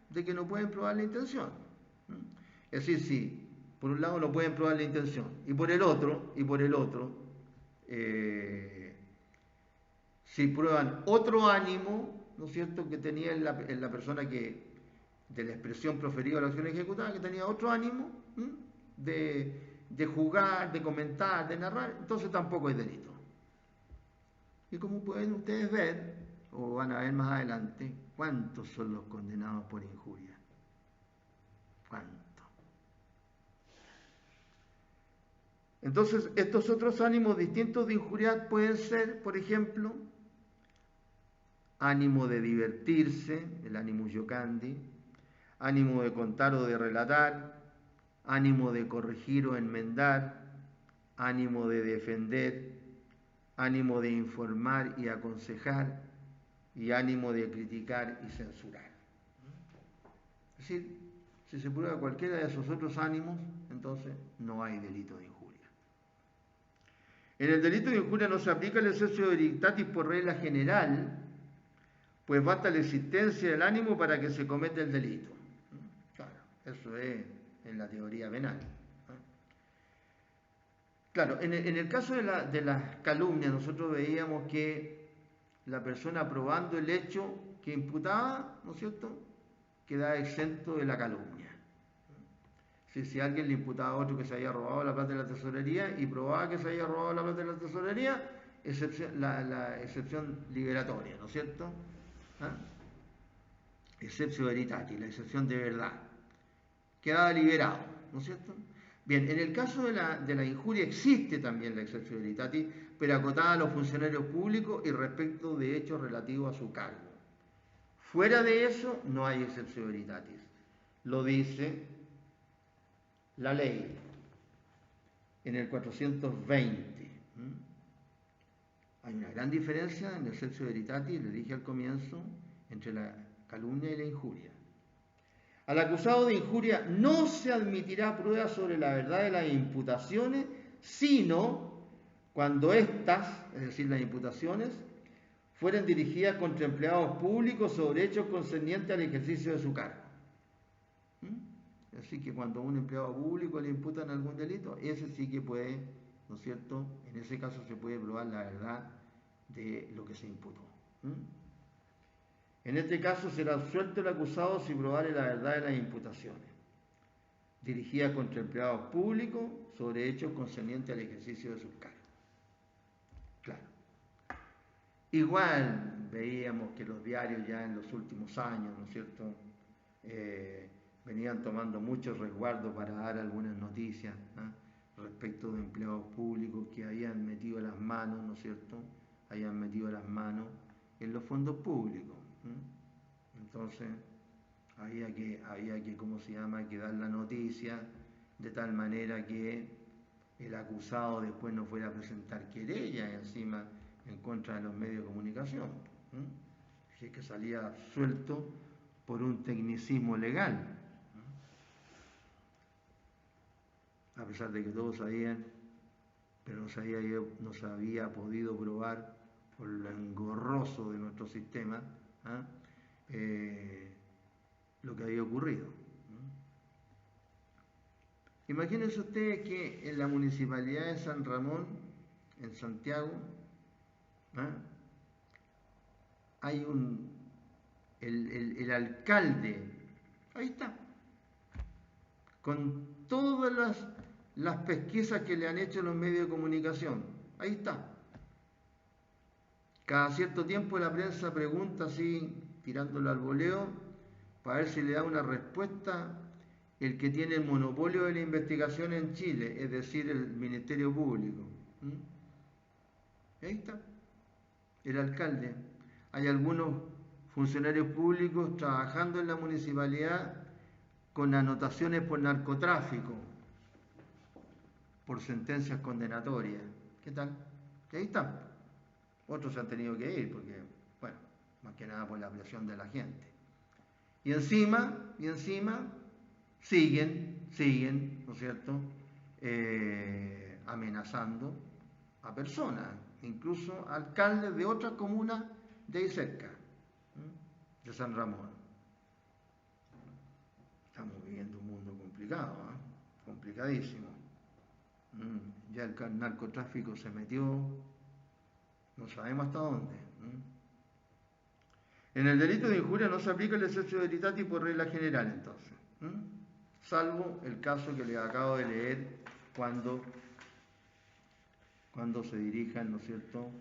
de que no pueden probar la intención. Es decir, si por un lado no pueden probar la intención, y por el otro, si prueban otro ánimo, ¿no es cierto?, que tenía en la persona que, de la expresión proferida a la acción ejecutada, que tenía otro ánimo de jugar, de comentar, de narrar, entonces tampoco es delito. Y como pueden ustedes ver, o van a ver más adelante, ¿cuántos son los condenados por injuria? ¿Cuántos? Entonces, estos otros ánimos distintos de injuriar pueden ser, por ejemplo, ánimo de divertirse, el ánimo yocandi, ánimo de contar o de relatar, ánimo de corregir o enmendar, ánimo de defender, ánimo de informar y aconsejar, y ánimo de criticar y censurar. Es decir, si se prueba cualquiera de esos otros ánimos, entonces no hay delito de injuria. En el delito de injuria no se aplica el exceptio veritatis por regla general, pues basta la existencia del ánimo para que se cometa el delito. Claro, eso es en la teoría penal. Claro, en el caso de las calumnias, nosotros veíamos que la persona probando el hecho que imputaba, ¿no es cierto?, quedaba exento de la calumnia. Si alguien le imputaba a otro que se había robado la plata de la tesorería y probaba que se había robado la plata de la tesorería, la excepción liberatoria, ¿no es cierto? Exceptio veritatis, la excepción de verdad. Quedaba liberado, ¿no es cierto? Bien, en el caso de la injuria existe también la exceptio veritatis, pero acotada a los funcionarios públicos y respecto de hechos relativos a su cargo. Fuera de eso, no hay exceptio veritatis. Lo dice la ley en el 420. Hay una gran diferencia en el exceptio veritatis, le dije al comienzo, entre la calumnia y la injuria. Al acusado de injuria no se admitirá prueba sobre la verdad de las imputaciones, sino cuando éstas, es decir, las imputaciones, fueran dirigidas contra empleados públicos sobre hechos concernientes al ejercicio de su cargo. Así que cuando a un empleado público le imputan algún delito, ese sí que puede, ¿no es cierto?, en ese caso se puede probar la verdad de lo que se imputó. En este caso será absuelto el acusado si probare la verdad de las imputaciones, dirigidas contra empleados públicos sobre hechos concernientes al ejercicio de sus cargos. Claro. Igual veíamos que los diarios ya en los últimos años, ¿no es cierto?, venían tomando muchos resguardos para dar algunas noticias respecto de empleados públicos que habían metido las manos, ¿no es cierto?, habían metido las manos en los fondos públicos. Entonces había que, ¿cómo se llama?, que dar la noticia de tal manera que el acusado después no fuera a presentar querella encima en contra de los medios de comunicación, si es que salía suelto por un tecnicismo legal, a pesar de que todos sabían, pero no se había podido probar por lo engorroso de nuestro sistema lo que había ocurrido. Imagínense ustedes que en la municipalidad de San Ramón, en Santiago, hay el alcalde, ahí está, con todas las pesquisas que le han hecho los medios de comunicación, ahí está. Cada cierto tiempo la prensa pregunta así, tirándolo al voleo, para ver si le da una respuesta el que tiene el monopolio de la investigación en Chile, es decir, el Ministerio Público. Ahí está, el alcalde. Hay algunos funcionarios públicos trabajando en la municipalidad con anotaciones por narcotráfico, por sentencias condenatorias. ¿Qué tal? Ahí está. Otros se han tenido que ir porque, bueno, más que nada por la presión de la gente. Y encima siguen, ¿no es cierto?, amenazando a personas, incluso alcaldes de otras comunas de ahí cerca, de San Ramón. Estamos viviendo un mundo complicado, complicadísimo. Ya el narcotráfico se metió, no sabemos hasta dónde. En el delito de injuria no se aplica el exceptio veritatis por regla general, entonces, salvo el caso que les acabo de leer cuando se dirijan, ¿no es cierto?,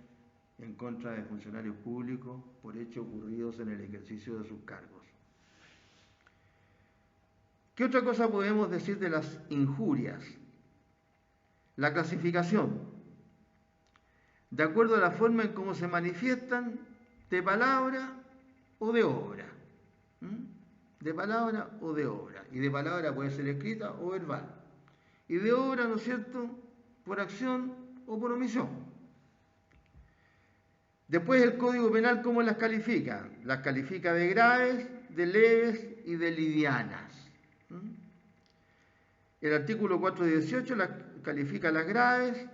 en contra de funcionarios públicos por hechos ocurridos en el ejercicio de sus cargos. ¿Qué otra cosa podemos decir de las injurias? La clasificación, de acuerdo a la forma en cómo se manifiestan, de palabra o de obra. De palabra o de obra. Y de palabra puede ser escrita o verbal. Y de obra, ¿no es cierto?, por acción o por omisión. Después el Código Penal, ¿cómo las califica? Las califica de graves, de leves y de livianas. El artículo 418 las califica las graves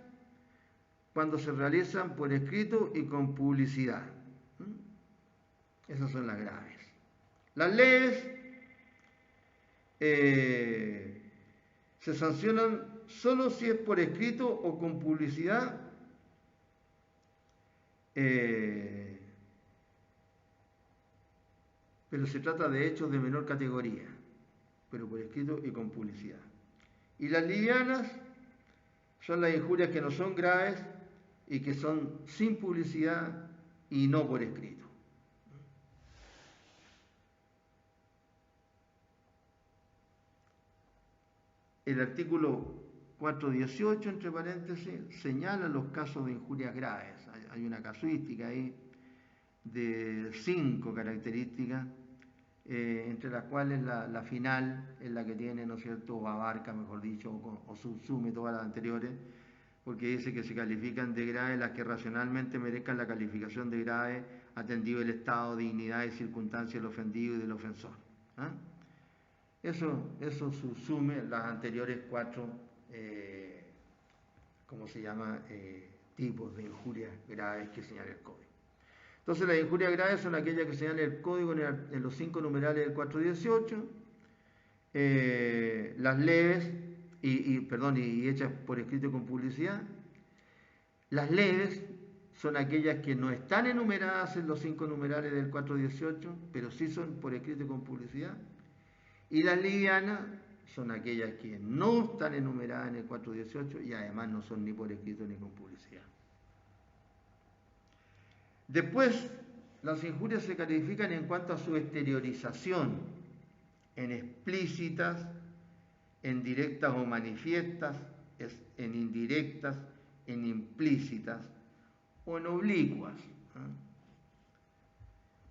cuando se realizan por escrito y con publicidad. Esas son las graves. Las leves se sancionan solo si es por escrito o con publicidad, pero se trata de hechos de menor categoría, pero por escrito y con publicidad. Y las livianas son las injurias que no son graves y que son sin publicidad y no por escrito. El artículo 418, entre paréntesis, señala los casos de injurias graves. Hay una casuística ahí de 5 características, entre las cuales la final es la que tiene, ¿no es cierto?, o abarca, mejor dicho, o subsume todas las anteriores, porque dice que se califican de graves las que racionalmente merezcan la calificación de grave, atendido el estado, dignidad y circunstancias del ofendido y del ofensor. Eso subsume las anteriores 4, tipos de injurias graves que señala el Código. Entonces, las injurias graves son aquellas que señala el Código en los 5 numerales del 418, las leves, y hechas por escrito con publicidad. Las leves son aquellas que no están enumeradas en los 5 numerales del 418, pero sí son por escrito y con publicidad. Y las livianas son aquellas que no están enumeradas en el 418 y además no son ni por escrito ni con publicidad. Después, las injurias se califican en cuanto a su exteriorización, en explícitas, en directas o manifiestas, en indirectas, en implícitas o en oblicuas.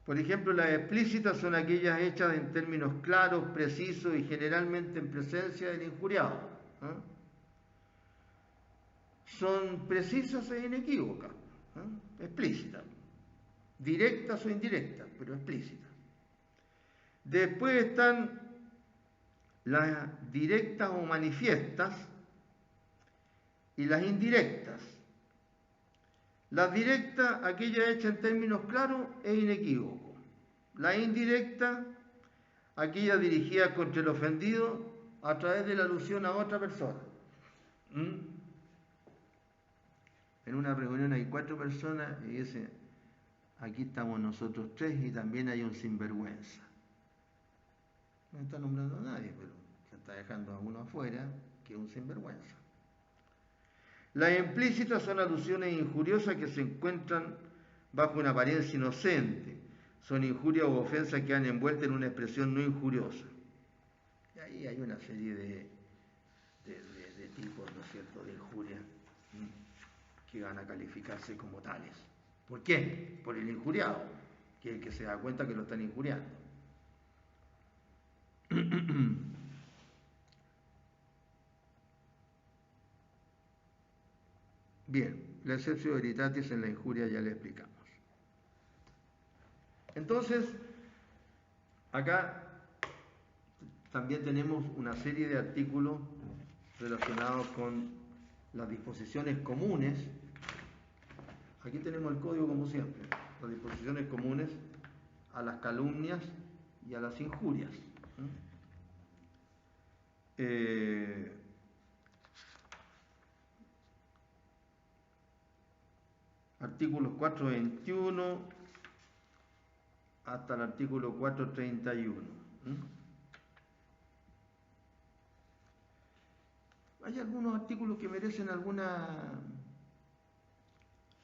Por ejemplo, las explícitas son aquellas hechas en términos claros, precisos y generalmente en presencia del injuriado. Son precisas e inequívocas, explícitas, directas o indirectas, pero explícitas. Después están las directas o manifiestas y las indirectas. Las directas, aquellas hechas en términos claros e inequívocos. La indirecta, aquella dirigida contra el ofendido a través de la alusión a otra persona. En una reunión hay 4 personas y dice, aquí estamos nosotros 3 y también hay un sinvergüenza. No está nombrando a nadie, pero se está dejando a uno afuera que es un sinvergüenza. Las implícitas son alusiones injuriosas que se encuentran bajo una apariencia inocente. Son injurias u ofensas que han envuelto en una expresión no injuriosa. Y ahí hay una serie de tipos, ¿no es cierto?, de injurias que van a calificarse como tales. ¿Por qué? Por el injuriado, que es el que se da cuenta que lo están injuriando. Bien, la exceptio veritatis en la injuria ya le explicamos. Entonces, acá también tenemos una serie de artículos relacionados con las disposiciones comunes. Aquí tenemos el código como siempre, las disposiciones comunes a las calumnias y a las injurias. Artículos 421 hasta el artículo 431. Hay algunos artículos que merecen alguna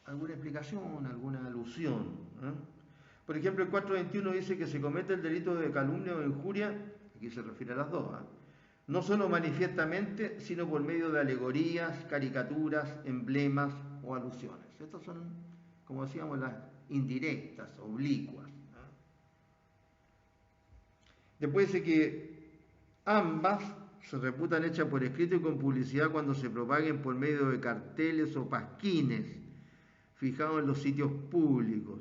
explicación, alguna alusión. Por ejemplo, el 421 dice que se comete el delito de calumnia o injuria, aquí se refiere a las dos, no solo manifiestamente, sino por medio de alegorías, caricaturas, emblemas o alusiones. Estas son, como decíamos, las indirectas, oblicuas. Después dice que ambas se reputan hechas por escrito y con publicidad cuando se propaguen por medio de carteles o pasquines fijados en los sitios públicos,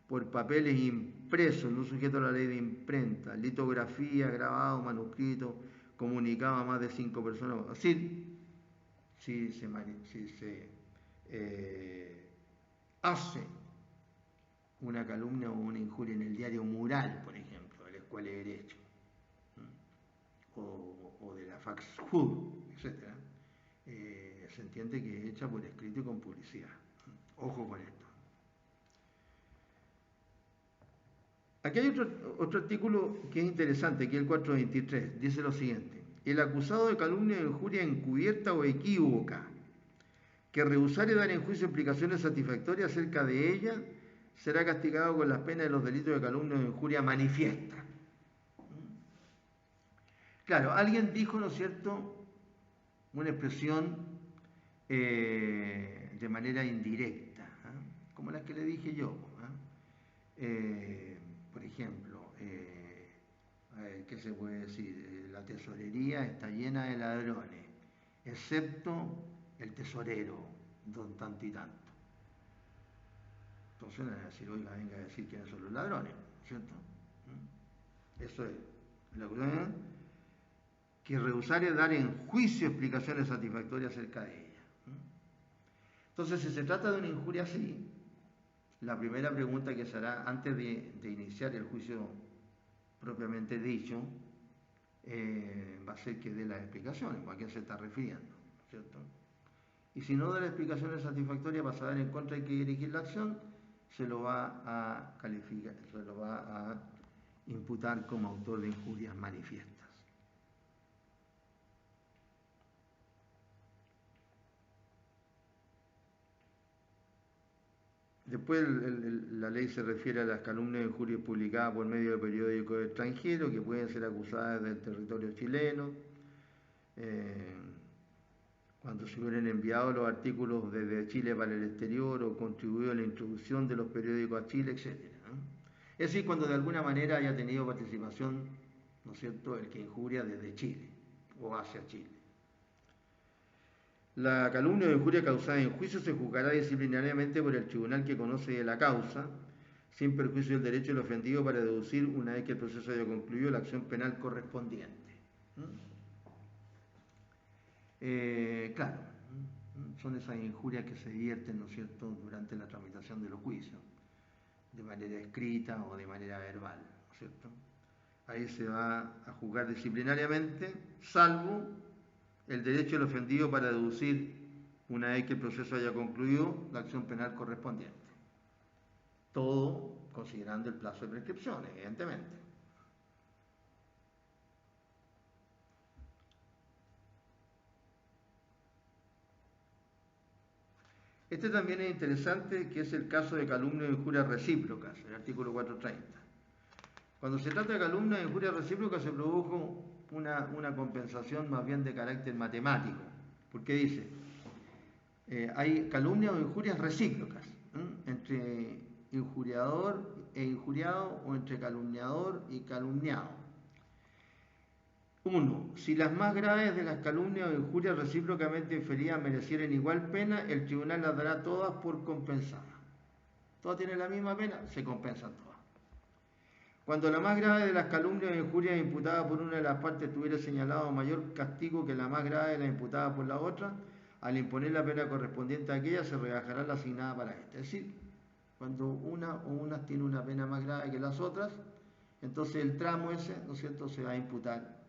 por papeles impresos, no sujetos a la ley de imprenta, litografía, grabado, manuscrito, comunicado a más de 5 personas. Así, si se hace una calumnia o una injuria en el diario Mural, por ejemplo, de la Escuela de Derecho, o de la Faxhub, etc., se entiende que es hecha por escrito y con publicidad. Ojo con esto. Aquí hay otro artículo que es interesante, que es el 423. Dice lo siguiente: el acusado de calumnia o injuria encubierta o equívoca, que rehusare dar en juicio explicaciones satisfactorias acerca de ella, será castigado con las penas de los delitos de calumnia o injuria manifiesta. Claro, alguien dijo, ¿no es cierto?, una expresión de manera indirecta, como la que le dije yo. Por ejemplo, ¿qué se puede decir? La tesorería está llena de ladrones, excepto el tesorero, don tanto y tanto. Entonces no es decir, oiga, venga a decir quiénes son los ladrones, ¿cierto? Eso es la cuestión, que rehusare dar en juicio explicaciones satisfactorias acerca de ella. Entonces, si se trata de una injuria así, la primera pregunta que se hará antes de iniciar el juicio propiamente dicho va a ser que dé las explicaciones, a quién se está refiriendo, ¿cierto? Y si no da las explicaciones satisfactorias para saber en contra hay que dirigir la acción, se lo va a calificar, se lo va a imputar como autor de injurias manifiestas. Después la ley se refiere a las calumnias e injurias publicadas por medio de periódicos extranjeros que pueden ser acusadas del territorio chileno, cuando se hubieran enviado los artículos desde Chile para el exterior o contribuido a la introducción de los periódicos a Chile, etc. Es decir, cuando de alguna manera haya tenido participación, ¿no es cierto?, el que injuria desde Chile o hacia Chile. La calumnia o injuria causada en juicio se juzgará disciplinariamente por el tribunal que conoce de la causa, sin perjuicio del derecho del ofendido para deducir, una vez que el proceso haya concluido, la acción penal correspondiente. Claro, son esas injurias que se vierten, ¿no es cierto?, durante la tramitación de los juicios, de manera escrita o de manera verbal, ¿no es cierto? Ahí se va a juzgar disciplinariamente, salvo el derecho del ofendido para deducir, una vez que el proceso haya concluido, la acción penal correspondiente. Todo considerando el plazo de prescripción, evidentemente. Este también es interesante, que es el caso de calumnia e injurias recíprocas, el artículo 430. Cuando se trata de calumnia e injurias recíprocas se produjo una compensación más bien de carácter matemático, porque dice, hay calumnias o injurias recíprocas, entre injuriador e injuriado o entre calumniador y calumniado. 1. Si las más graves de las calumnias o injurias recíprocamente inferidas merecieran igual pena, el tribunal las dará todas por compensadas. Todas tienen la misma pena, se compensan todas. Cuando la más grave de las calumnias o injurias imputada por una de las partes tuviera señalado mayor castigo que la más grave de las imputadas por la otra, al imponer la pena correspondiente a aquella se rebajará la asignada para esta. Es decir, cuando una o unas tiene una pena más grave que las otras, entonces el tramo ese, ¿no es cierto?, se va a imputar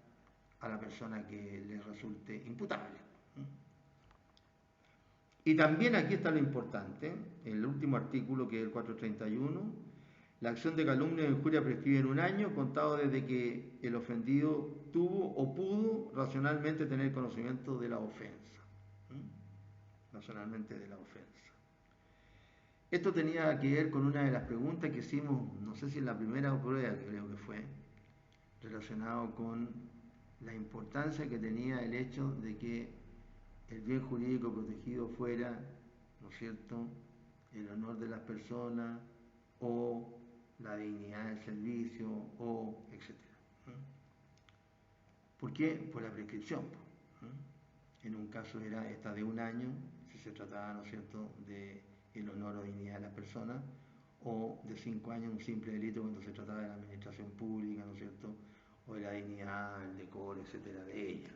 a la persona que le resulte imputable. Y también aquí está lo importante, el último artículo, que es el 431, la acción de calumnia o injuria prescribe en 1 año, contado desde que el ofendido tuvo o pudo racionalmente tener conocimiento de la ofensa. Racionalmente de la ofensa. Esto tenía que ver con una de las preguntas que hicimos, no sé si en la primera prueba, que creo que fue, relacionado con la importancia que tenía el hecho de que el bien jurídico protegido fuera, ¿no es cierto?, el honor de las personas o la dignidad del servicio o etcétera. ¿Por qué? Por la prescripción. En un caso era esta de 1 año, si se trataba, ¿no es cierto?, de el honor o dignidad de las personas, o de 5 años un simple delito cuando se trataba de la administración pública, ¿no es cierto?, o de la dignidad, el decoro, etcétera, de ella.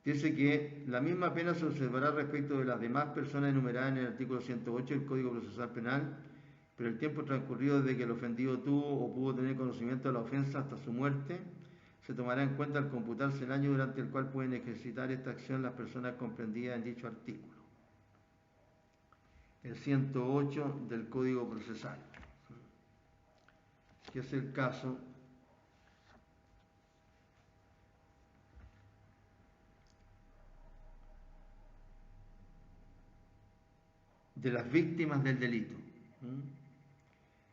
Dice que la misma pena se observará respecto de las demás personas enumeradas en el artículo 108 del Código Procesal Penal, pero el tiempo transcurrido desde que el ofendido tuvo o pudo tener conocimiento de la ofensa hasta su muerte se tomará en cuenta al computarse el año durante el cual pueden ejercitar esta acción las personas comprendidas en dicho artículo. El 108 del Código Procesal, que es el caso de las víctimas del delito.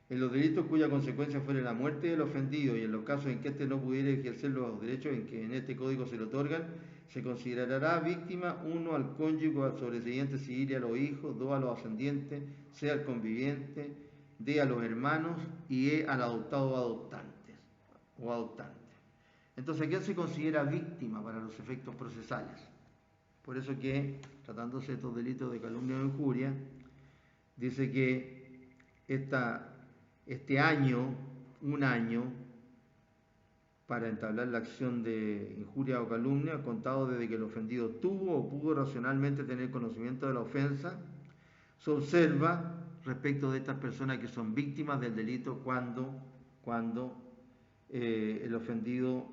En los delitos cuya consecuencia fuera la muerte del ofendido y en los casos en que éste no pudiera ejercer los derechos en que en este código se le otorgan, se considerará víctima 1 al cónyuge o al sobresiguiente civil y a los hijos, 2 a los ascendientes, C al conviviente, D a los hermanos y E al adoptado o adoptantes. Entonces, ¿quién se considera víctima para los efectos procesales? Por eso que, tratándose de estos delitos de calumnia o injuria, dice que este año, 1 año, para entablar la acción de injuria o calumnia, contado desde que el ofendido tuvo o pudo racionalmente tener conocimiento de la ofensa, se observa respecto de estas personas que son víctimas del delito cuando el ofendido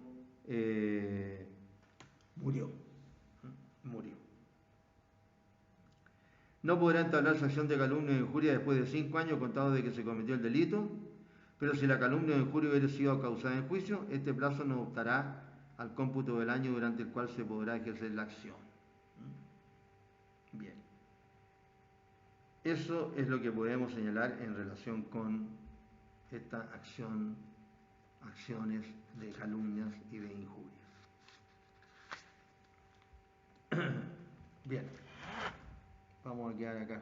murió. No podrá entablarse acción de calumnia o injuria después de 5 años contados de que se cometió el delito, pero si la calumnia o injuria hubiera sido causada en juicio, este plazo no optará al cómputo del año durante el cual se podrá ejercer la acción. Bien. Eso es lo que podemos señalar en relación con esta acciones de calumnias y de injurias. Bien. Vamos a quedar acá.